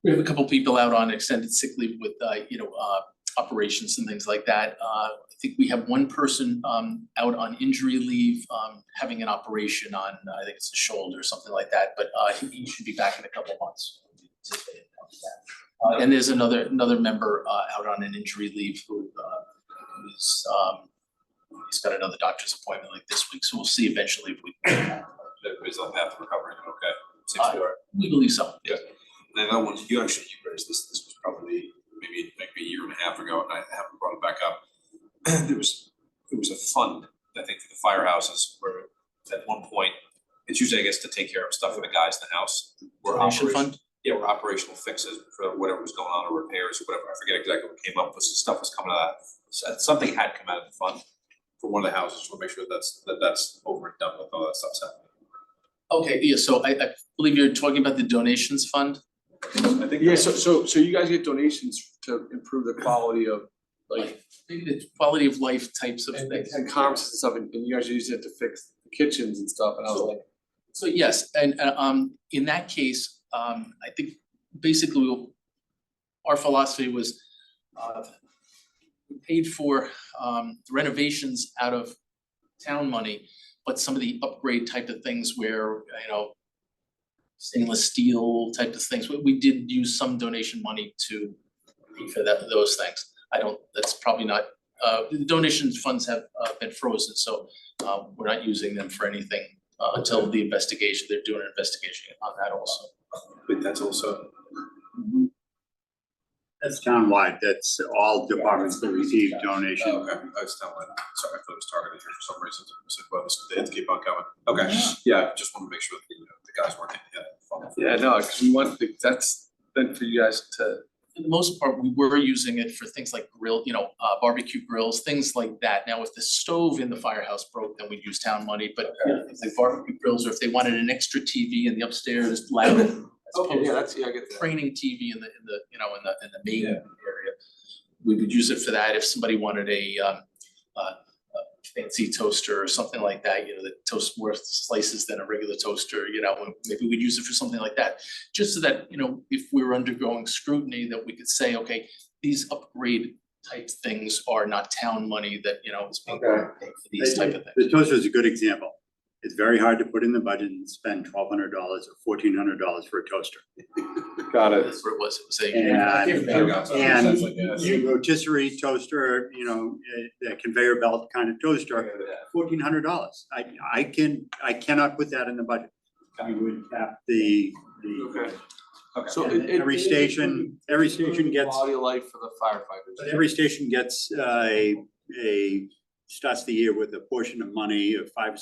We have a couple people out on extended sick leave with, operations and things like that. I think we have one person out on injury leave, having an operation on, I think it's a shoulder or something like that, but he should be back in a couple months. And there's another member out on an injury leave who is he's got another doctor's appointment like this week, so we'll see eventually if we can. Everybody's on path to recovery, okay? Seems to be all right. We believe so. Yeah. And the other one, you raised this was probably maybe a year and a half ago, and I haven't brought it back up. It was a fund, I think, for the firehouses, where at one point, it's usually, I guess, to take care of stuff for the guys in the house. Donation fund? Yeah, where operational fixes for whatever was going on, or repairs or whatever. I forget exactly what came up, but some stuff was coming out of that. Something had come out of the fund for one of the houses. We'll make sure that's over and done with, all that stuff's happening. Okay, yeah, so I believe you're talking about the donations fund? I think. Yeah, so you guys get donations to improve the quality of like Maybe the quality of life types of things. and conferences and stuff, and you guys use it to fix the kitchens and stuff, and I was like, So yes, and in that case, I think basically our philosophy was we paid for renovations out of town money, but some of the upgrade type of things where, stainless steel type of things, we did use some donation money to pay for those things. That's probably not, the donation funds have been frozen, so we're not using them for anything until the investigation, they're doing an investigation on that also. But that's also, That's townwide, that's all departments that receive donations. oh, okay, I was telling, sorry, I thought it was targeted here for some reason, I said, well, they have to keep on going. Okay, yeah, just want to make sure that the guys weren't getting Yeah, no, cause we want, that's then for you guys to, For the most part, we were using it for things like grill, barbecue grills, things like that. Now, if the stove in the firehouse broke, then we'd use town money, but things like barbecue grills, or if they wanted an extra TV in the upstairs loud. As opposed to that's, yeah, I get that. training TV in the main area. We would use it for that. If somebody wanted a fancy toaster or something like that, that toasts more slices than a regular toaster, maybe we'd use it for something like that. Just so that, if we were undergoing scrutiny, that we could say, okay, these upgrade type things are not town money that, is being paid for these type of things. The toaster is a good example. It's very hard to put in the budget and spend $1,200 or $1,400 for a toaster. Got it. That's what it was. It was And rotisserie toaster, a conveyor belt kind of toaster, $1,400. I cannot put that in the budget. You would have the. Okay. So And every station gets. Quality of life for the firefighters. Every station gets starts the year with a portion of money of $500 or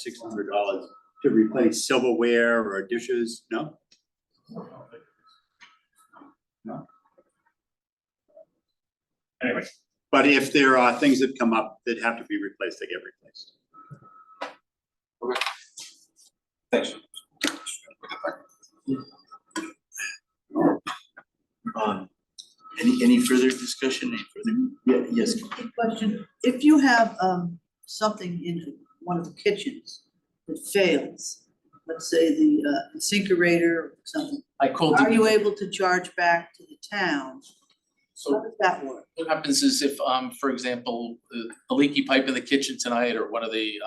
$600 to replace silverware or dishes, no? No. Anyway, but if there are things that come up that have to be replaced, they get replaced. Thanks. Any further discussion, yeah, yes, Quick question, if you have something in one of the kitchens that fails, let's say the incinerator or something, I called. are you able to charge back to the town? So How does that work? what happens is if, for example, the leaky pipe in the kitchen tonight, or one of the,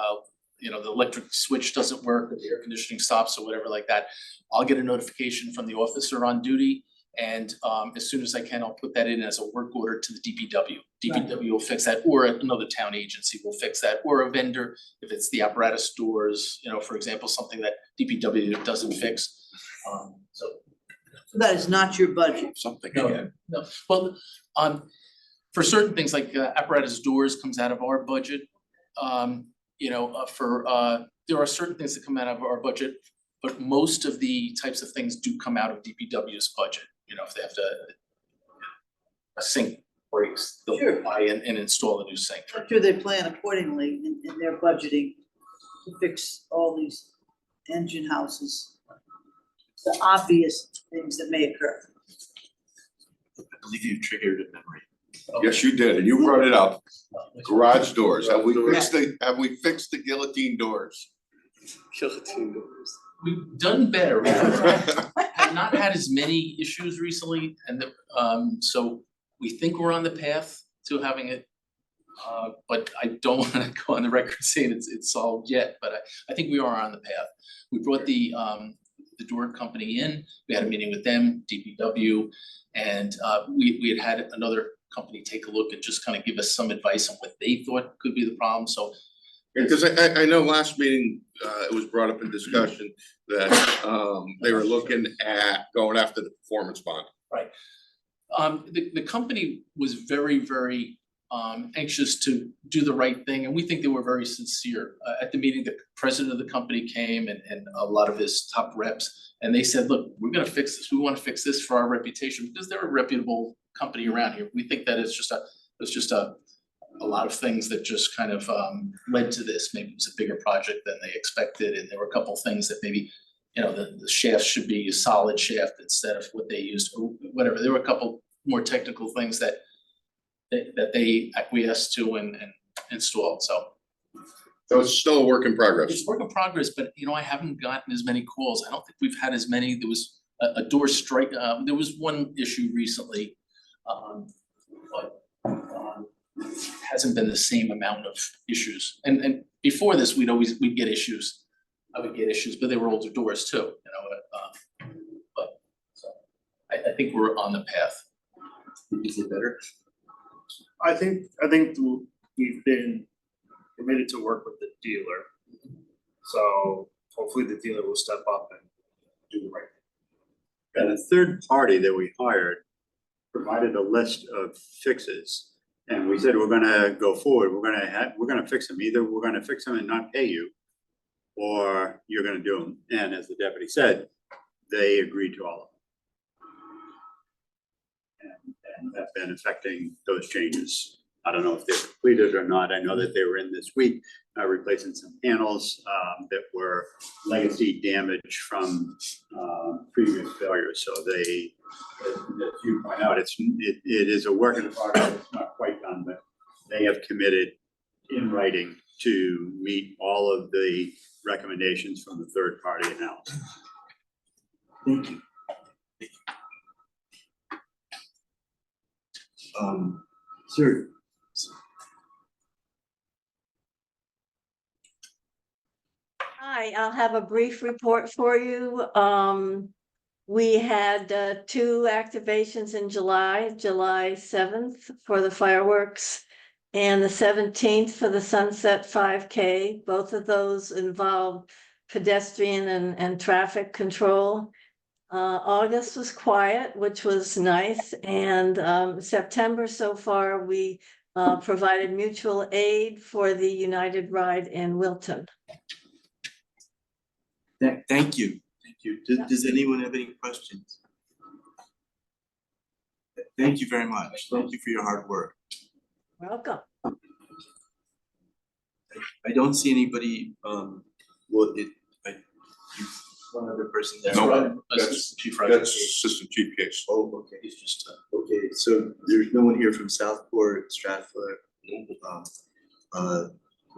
the electric switch doesn't work, or the air conditioning stops or whatever like that, I'll get a notification from the officer on duty, and as soon as I can, I'll put that in as a work order to the DPW. DPW will fix that, or another town agency will fix that, or a vendor, if it's the apparatus doors, for example, something that DPW doesn't fix. So So that is not your budget. Something No, again. no, well, for certain things like apparatus doors comes out of our budget. There are certain things that come out of our budget, but most of the types of things do come out of DPW's budget. If they have to, a sink breaks, they'll Sure. buy and install a new sink. I'm sure they plan accordingly in their budgeting to fix all these engine houses. The obvious things that may occur. I believe you triggered a memory. Yes, you did, and you brought it up. Garage doors. Have we fixed the guillotine doors? Guillotine doors. We've done better. We have not had as many issues recently, and so we think we're on the path to having it. But I don't wanna go on the record saying it's solved yet, but I think we are on the path. We brought the door company in, we had a meeting with them, DPW, and we had another company take a look and just kind of give us some advice on what they thought could be the problem, so. Because I know last meeting, it was brought up in discussion that they were looking at going after the performance bond. The company was very, very anxious to do the right thing, and we think they were very sincere. At the meeting, the president of the company came and a lot of his top reps, and they said, look, we're gonna fix this, we wanna fix this for our reputation, because they're a reputable company around here. We think that it's just a lot of things that just kind of led to this. Maybe it was a bigger project than they expected, and there were a couple things that maybe, the shaft should be a solid shaft instead of what they used, or whatever. There were a couple more technical things that they acquiesced to and installed, so. So it's still a work in progress. It's work in progress, but I haven't gotten as many calls. I don't think we've had as many. There was a door strike, there was one issue recently. But hasn't been the same amount of issues. And before this, we'd get issues. I would get issues, but they were older doors too, but so I think we're on the path. Is it better? I think we've been committed to work with the dealer. So hopefully the dealer will step up and do the right thing. And a third party that we hired provided a list of fixes. And we said, we're gonna go forward, we're gonna fix them, either we're gonna fix them and not pay you, or you're gonna do them. And as the deputy said, they agreed to all of them. And have been affecting those changes. I don't know if they're completed or not. I know that they were in this week, replacing some panels that were legacy damage from previous failures. So they, as you point out, it is a work in progress. It's not quite done, but they have committed in writing to meet all of the recommendations from the third party analysis. Thank you. Sir. Hi, I'll have a brief report for you. We had 2 activations in July 7th for the fireworks and the 17th for the Sunset 5K. Both of those involved pedestrian and traffic control. August was quiet, which was nice, and September so far, we provided mutual aid for the United Ride in Wilton. Thank you. Does anyone have any questions? Thank you very much. Thank you for your hard work. Welcome. I don't see anybody, one other person there. No. Assistant Chief Roger. That's Assistant Chief Case. Oh, okay, he's just, okay, so there's no one here from Southport, Stratford.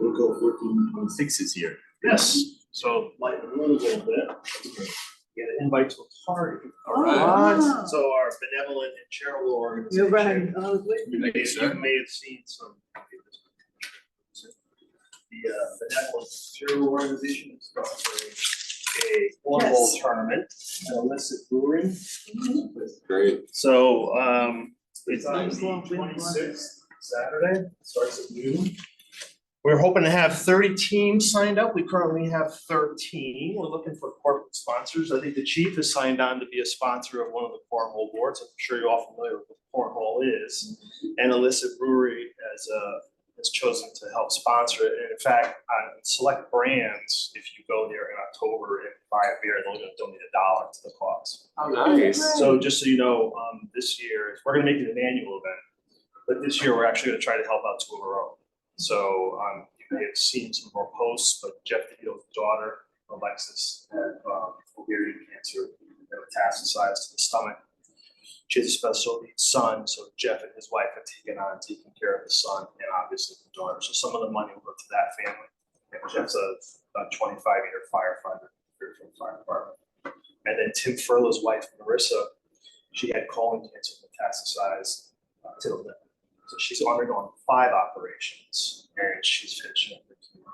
Local 1426 is here. Yes, so lighten the mood a little bit. Get an invite to a party. Wow. So our benevolent and charitable organization. You're right. Oh, wait. You may have seen some. The benevolent charitable organization is sponsoring a cornhole tournament at Illicit Brewing. Great. So it's on the 26th, Saturday, starts at noon. We're hoping to have 30 teams signed up. We currently have 13. We're looking for corporate sponsors. I think the chief has signed on to be a sponsor of one of the cornhole boards. I'm sure you're all familiar with what cornhole is. And Illicit Brewery has chosen to help sponsor it. And in fact, on select brands, if you go there in October and buy a beer, they're going to donate $1 to the cause. Oh, nice. So just so you know, this year, we're gonna make it an annual event, but this year, we're actually gonna try to help out 2 of our own. So, you may have seen some of our posts, but Jeff DeHill's daughter, Alexis, had ovarian cancer that metastasized to the stomach. She has a special needs son, so Jeff and his wife have taken on taking care of the son and obviously the daughter. So some of the money will go to that family. And Jeff's a 25-year firefighter, from the fire department. And then Tim Furlow's wife, Marissa, she had colon cancer metastasized to the liver. So she's undergone 5 operations and she's finishing up her chemo.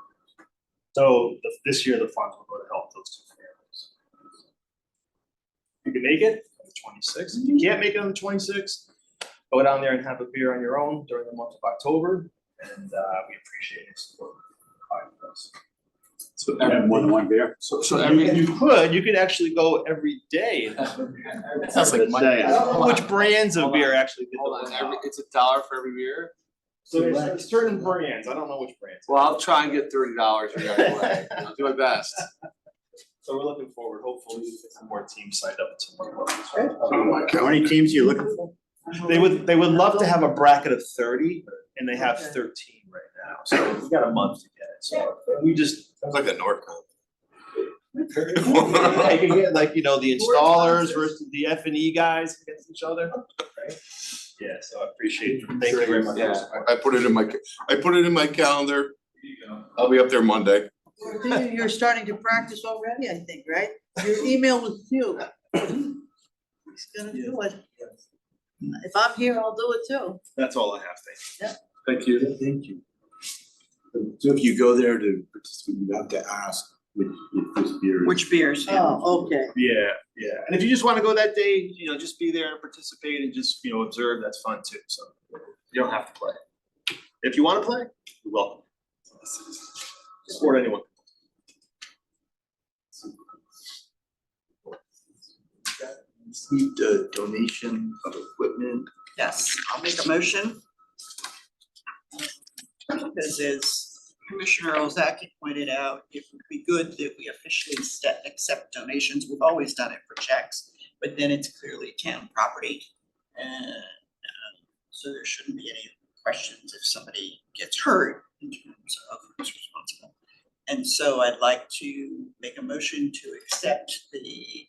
So this year, the funds will go to help those 2 families. You can make it on the 26th. If you can't make it on the 26th, go down there and have a beer on your own during the month of October. And we appreciate your support. So You have more than one beer? So every, You could actually go every day. And have a beer. That sounds like money. I don't know which brands of Hold beer on, actually get hold the on, it's $1 for every beer? So there's certain brands, I don't know which brands. Well, I'll try and get $30 for that way. I'll do my best. So we're looking forward, hopefully, we get some more teams signed up tomorrow. How many teams are you looking for? They would love to have a bracket of 30 and they have 13 right now, so we got a month to get it, so we just. Sounds like a NORCON. I can get like, the installers versus the F&E guys against each other, right? Yeah, so I appreciate it, thank you very much. Yeah. I put it in my calendar. I'll be up there Monday. You're starting to practice already, I think, right? Your email was due. He's gonna do it. If I'm here, I'll do it too. That's all I have, thank you. Thank you. Thank you. So if you go there to participate, you have to ask which beer. Which beers? Oh, okay. Yeah, and if you just wanna go that day, just be there and participate and just, observe, that's fun too, so you don't have to play. If you wanna play, you're welcome. Support anyone. received a donation of equipment. Yes, I'll make a motion. Because as Commissioner Ozaki pointed out, it would be good that we officially accept donations. We've always done it for checks, but then it's clearly town property. And so there shouldn't be any questions if somebody gets hurt in terms of who's responsible. And so I'd like to make a motion to accept the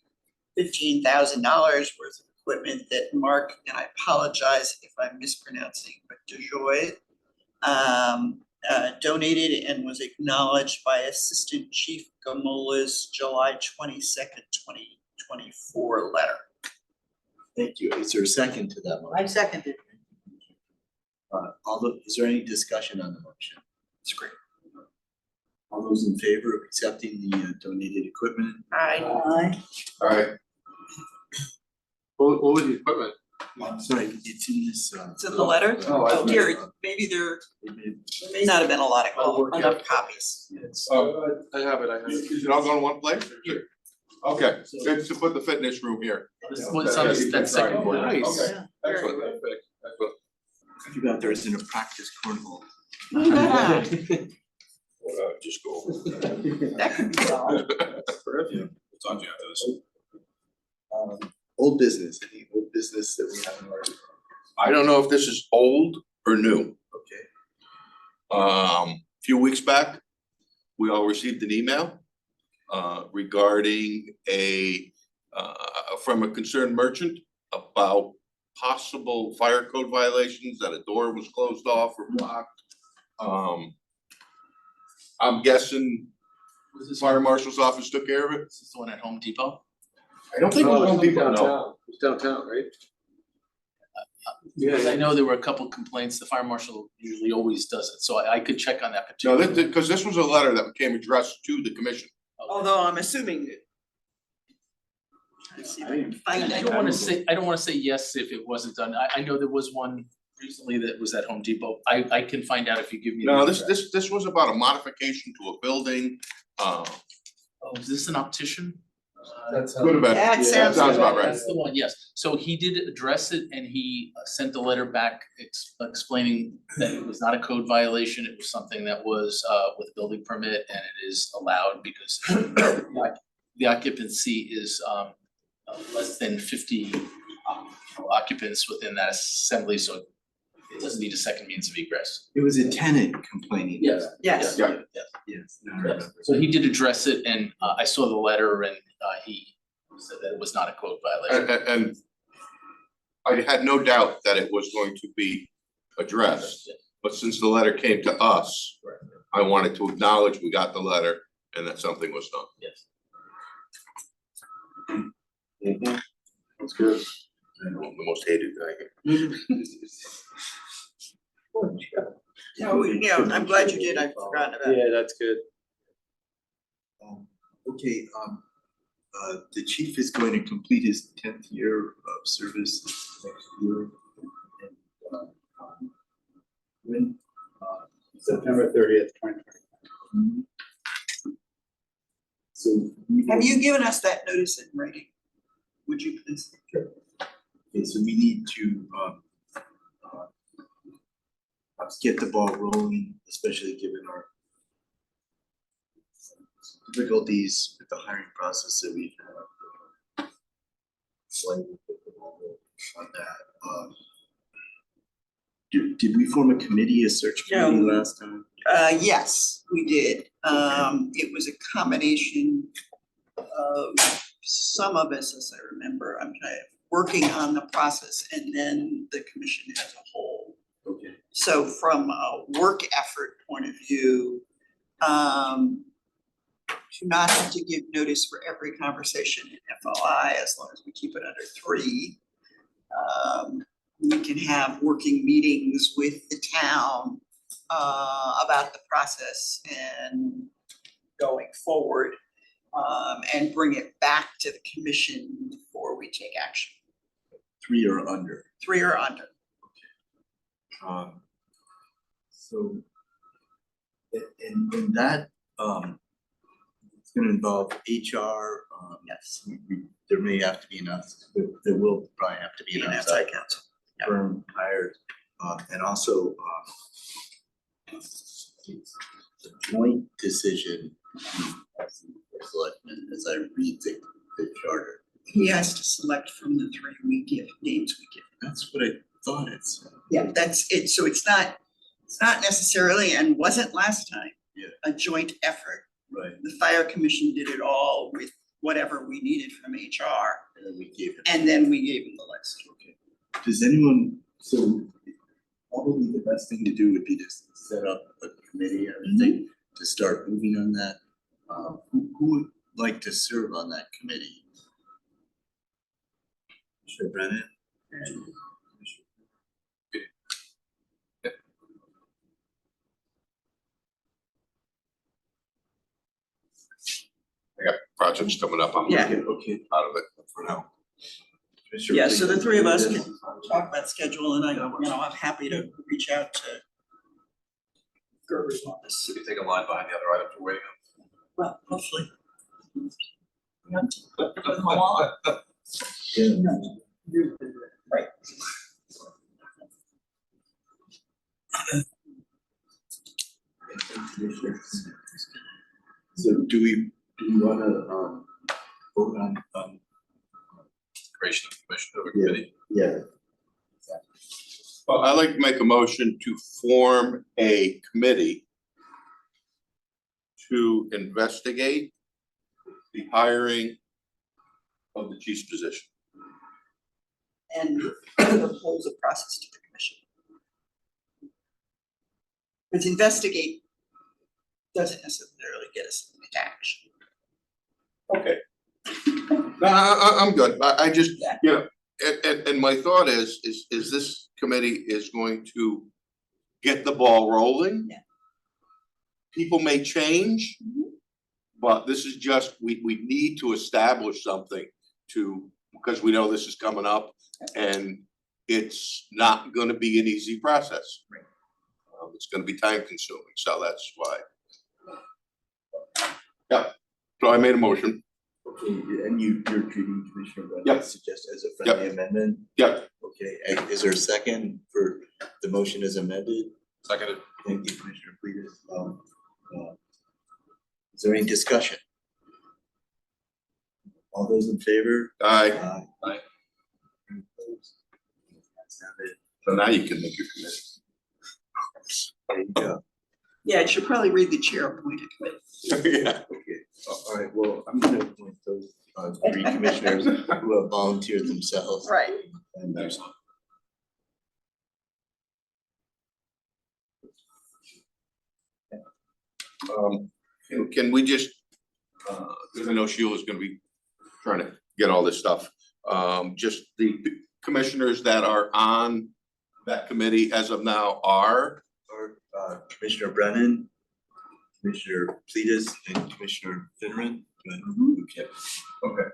$15,000 worth of equipment that Mark, and I apologize if I'm mispronouncing, but DeJoy donated and was acknowledged by Assistant Chief Gamola's July 22nd, 2024 letter. Thank you. Is there a second to that motion? I seconded. Is there any discussion on the motion? It's great. All those in favor of accepting the donated equipment? Aye. Alright, What was the equipment? I'm sorry, it's in this. It's in the letter? Oh, I Oh, see. dear, maybe there may not have been a lot of, enough copies. Yes. I have it. is it all going in one place? Okay, it's to put the fitness room here. This was on that second one. Okay, Yeah. excellent, excellent. I forgot there isn't a practice cornhole. Just go. That could be solved. It's on you after this. Old business, any old business that we haven't already? I don't know if this is old or new. Okay. Few weeks back, we all received an email regarding from a concerned merchant about possible fire code violations, that a door was closed off or blocked. I'm guessing Was this fire marshal's office took care of it. Is this the one at Home Depot? I don't think it was Home Depot, no. Downtown. It's downtown, right? Because I know there were a couple complaints, the fire marshal usually always does it, so I could check on that No, particular. because this was a letter that came addressed to the commission. Although I'm assuming that. Let's see if I can find I it. don't wanna say yes if it wasn't done, I know there was one recently that was at Home Depot, I can find out if you give me. the No, address. this was about a modification to a building. Oh, is this an optician? Could have been. That Yeah, sounds sounds about right. That's the one, yes. So he did address it and he sent a letter back explaining that it was not a code violation. It was something that was with a building permit and it is allowed because the occupancy is less than 50 occupants within that assembly, so it doesn't need a second means of egress. It was a tenant complaining. Yes. Yes. Yeah. Yes, now I Yes. remember. So he did address it and I saw the letter and he said that it was not a code violation. And I had no doubt that it was going to be addressed, but since the letter came to us, I wanted to acknowledge we got the letter and that something was done. Yes. That's good. I'm the most hated guy here. Yeah, I'm glad you did, I'd forgotten about it. Yeah, that's good. Okay, the chief is going to complete his 10th year of service next year. And, when, September 30th, 2020. so. Have you given us that notice in writing? Would you please? Okay, so we need to, perhaps get the ball rolling, especially given our difficulties with the hiring process that we have. Slightly get the ball rolling on that. Did we form a committee, a search committee No. last time? Yes, we did. It was a combination of some of us, as I remember, I'm kind of working on the process and then the commission as a whole. Okay. So from a work effort point of view, do not have to give notice for every conversation in FOI as long as we keep it under 3. We can have working meetings with the town about the process and going forward, and bring it back to the commission before we take action. 3 or under. 3 or under. So, and that, It's gonna involve HR, Yes. there may have to be enough, there will probably have to be Be an an outside outside counsel. Yeah. firm hired, and also, the joint decision of the selectmen, as I read the charter. He has to select from the three names we give. That's what I thought it said. Yeah, that's it. So it's not necessarily, and wasn't last time. Yeah. A joint effort. Right. The fire commission did it all with whatever we needed from HR, And then we gave him. and then we gave him the list. Okay. Does anyone, so probably the best thing to do would be to set up a committee, I would think, to start moving on that. Who would like to serve on that committee? Commissioner Brennan? And I got projects coming up, I'm Yeah. gonna get Okay, out of it for now. Commissioner Yeah, so the Cleveland, three of us this- can talk about schedule, and I'm happy to reach out to Gerber's office. So you take a line behind the other items we're waiting on. Well, hopefully. We have to put them all up. Yeah. Right. So do we wanna, vote on, Creation of commission of a Yeah. committee. yeah, Well, I'd like to make a motion to form a committee to investigate the hiring of the chief's position. And propose a process to the commission. Because investigate doesn't necessarily get us into action. Okay. No, I'm good. I just, Yeah. you know, and my thought is this committee is going to get the ball rolling. Yeah. People may change, Mhm. but this is just, we need to establish something because we know this is coming up and it's not gonna be an easy process. Right. It's gonna be time consuming, so that's why. Yeah, so I made a motion. okay, and you're treating Commissioner Brennan, Yep. suggest as a friendly amendment? Yep. Okay, and is there a second for the motion as amended? Seconded. Thank you, Commissioner Cletus. Is there any discussion? All those in favor? Aye. Aye. Any opposed? That's not it. So now you can make your committee. There you go. Yeah, I should probably read the chair appointed committee. Yeah. Okay, all right, well, I'm gonna appoint those three commissioners who have volunteered themselves. Right. And there's Can we just, because I know Sheila's gonna be trying to get all this stuff. Just the commissioners that are on that committee as of now are, Commissioner Brennan, Commissioner Cletus, and Commissioner Finneran. Okay. Okay.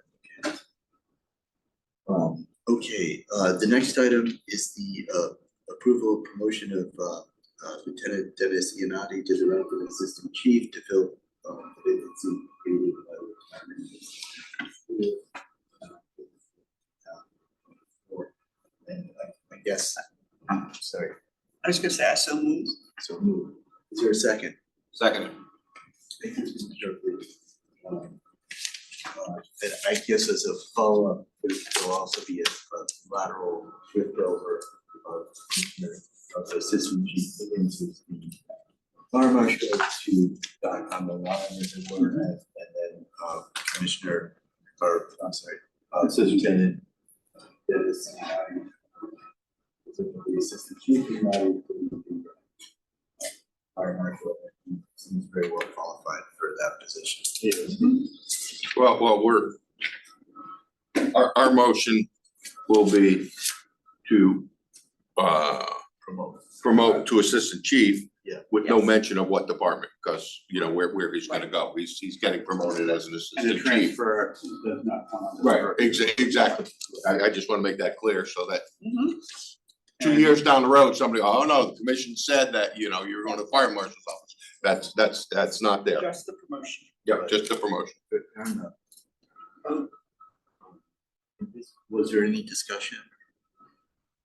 Okay, the next item is the approval of promotion of Lieutenant Dennis Iannotti to the rank of Assistant Chief to fill the vacancy created by retirement. And I guess, sorry, I was gonna say, I so moved. so move. Is there a second? Seconded. Thank you, Mr. Chairman. And I guess as a follow-up, there'll also be a lateral shift over of Commissioner of Assistant Chief Higgins as the fire marshal to Doc on the line as it were, and then Commissioner, or I'm sorry, Lieutenant Dennis Iannotti, the Assistant Chief Iannotti, fire marshal, he seems very well qualified for that position. well, our motion will be to promote to Assistant Chief. Yeah. With no Yes. mention of what department, because you know where he's gonna go. He's getting promoted as an And the Assistant Chief. transfer does not come on. Right, exactly. I just wanna make that clear so that Mhm. 2 years down the road, somebody, oh no, the commission said that, you know, you're going to the fire marshal's office. That's not there. Just the promotion. Yeah, just the promotion. Good, fair enough. Was there any discussion?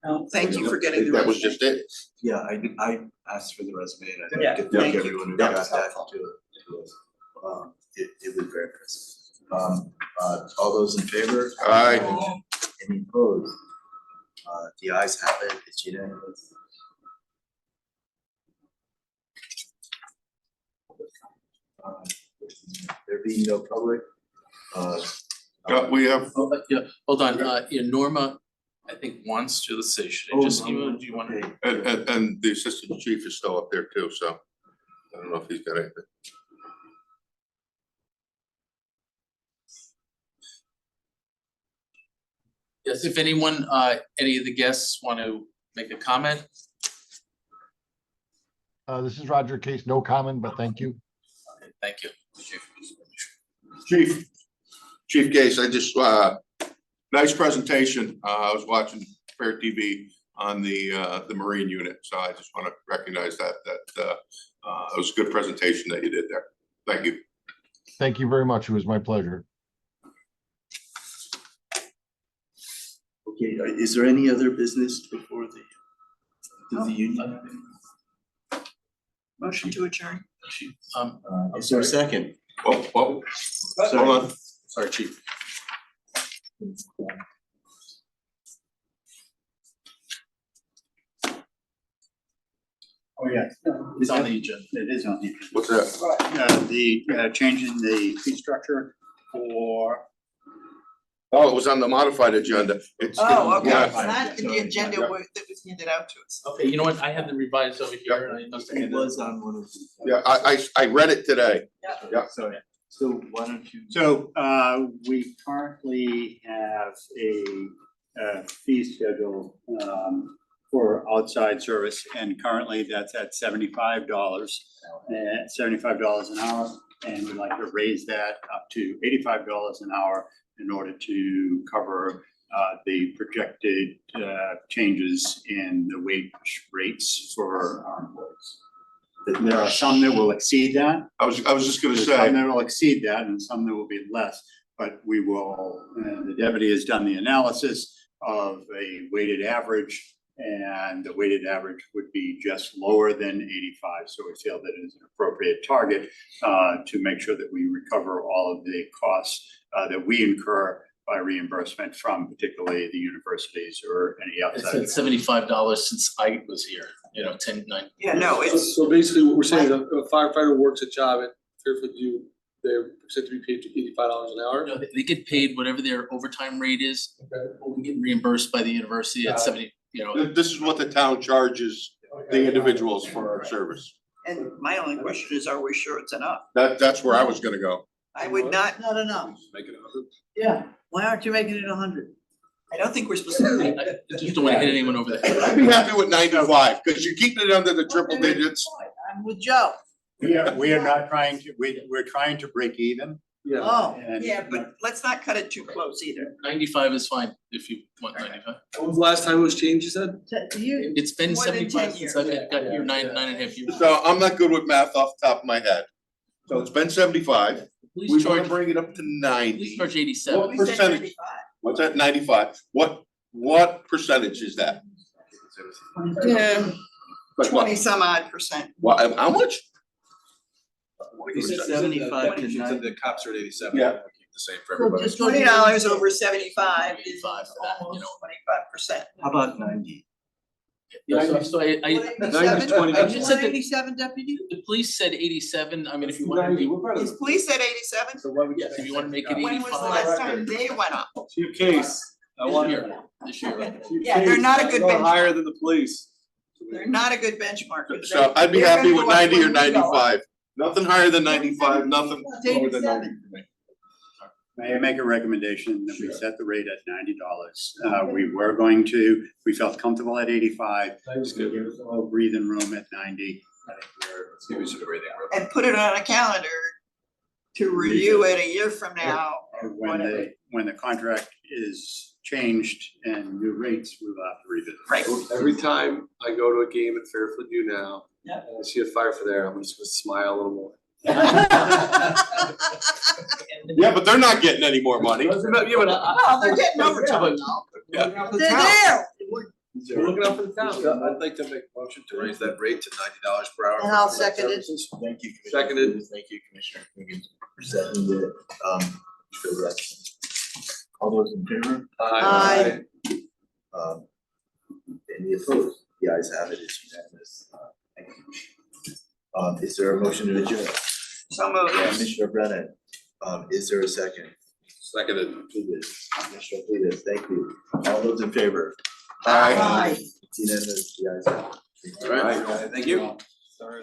No, thank you for getting the That was resume. just it. Yeah, I asked for the resume and I Yeah, think thank you. everyone who That got was that helpful. to us. It was very impressive. All those in favor? Aye. Any opposed? The ayes have it, it's unanimous. There being no public, We have, Oh, yeah, hold on, yeah, Norma, I think wants to say, should I just, do you want to? and the assistant chief is still up there too, so I don't know if he's got anything. Yes, if anyone, any of the guests want to make a comment? This is Roger Case, no comment, but thank you. Okay, thank you. Chief Case, I just, nice presentation. I was watching Fair TV on the Marine unit, so I just want to recognize that it was a good presentation that you did there. Thank you. Thank you very much. It was my pleasure. okay, is there any other business before the union? Motion to adjourn. Is there a second? Hold on. Sorry, chief. Oh, yeah. It's on the agenda. It is on the agenda. What's that? The change in the fee structure for, Oh, it was on the modified agenda. It's. Oh, okay, yeah. so that's the agenda that was handed out to us. Okay, you know what, I had them revised over here and I must have. It was on one of the. Yeah, I read it today. Yeah. So why don't you? so we currently have a fee schedule for outside service, and currently that's at $75, $75 an hour. And we'd like to raise that up to $85 an hour in order to cover the projected changes in the wage rates for our employees. There are some that will exceed that. I was just gonna There's some say, that will exceed that and some that will be less, but we will, the deputy has done the analysis of a weighted average, and the weighted average would be just lower than 85. So we feel that it is an appropriate target to make sure that we recover all of the costs that we incur by reimbursement from particularly the universities or any It's outside. at $75 since I was here, 10-9. Yeah, no, it's, So basically what we're saying, is a firefighter works a job at Fairfield U, they're said to be paid $85 an hour. No, they get paid whatever their overtime rate is, Okay. or we get reimbursed by the university at 70, this is what the town charges the individuals for our service. and my only question is, are we sure it's enough? That's where I was gonna go. I would not, Not enough. Make it 100. Yeah, why aren't you making it 100? I don't think we're supposed to. I just don't wanna hit anyone over the I'd head. be happy with 95, because you're keeping it under the triple digits. I'm with Joe. We are not trying to, we're trying to break even. Oh, And Yeah, but let's not cut it too close either. 95 is fine if you want 95. When was the last time it was changed, you said? you, It's been More than 75 10 since I've years. got here 9.5 years. So I'm not good with math off the top of my head. So it's been 75, we Police wanna charge, bring it up to police 90. charge 87. We said percentage? 95. What's that, 95? What percentage is that? Yeah, Like what? 20 some odd percent. What, how much? He said 75 to You said 90. the cops are at 87. Yeah. We'll keep the same for so everybody. just go to $20 over 75 is 85 for that, almost 25%. How about 90? Yeah, so I, What, 90 to 20. I just said that 87 deputy? the police said 87, I mean, if you want to be, Is police at 87? So why we yes, if you want to make it 85. When was the last time they went up? Chief Case, I This want. year, this year. Yeah, they're not a good benchmark. Higher than the police. They're not a good benchmark. So I'd be They're happy gonna with go up 90 or when we go up. 95. Nothing higher than 95, nothing lower than 90 for me. May I make a recommendation that we set the rate at $90? We were going to, we felt comfortable at 85. That's good. Give us a little breathing room at 90. I think Let's give you some breathing room. And put it on a calendar to review it a year from now or whatever. when the contract is changed and new rates, we'll have to revisit. Right. Every time I go to a game at Fairfield U now, Yeah. and I see a firefighter there, I'm just gonna smile a little more. Yeah, but they're not getting any more money. Well, they're getting overtime now. Yeah. They're there, We're looking out for the town. I'd like to make a motion to raise that rate to $90 per hour. And I'll for second it. services. Thank you, Commissioner. Seconded. Coogan. Thank you, Commissioner Coogan, for seconding it. For the rest. All those in favor? Aye. Any opposed? The ayes have it, it's unanimous. Thank you. Is there a motion to adjourn? So moved. Commissioner Brennan, is there a second? Seconded. Commissioner Cleavis, thank you. All those in favor? Aye. Aye. It's unanimous, the ayes have it. All right, thank you. Sorry.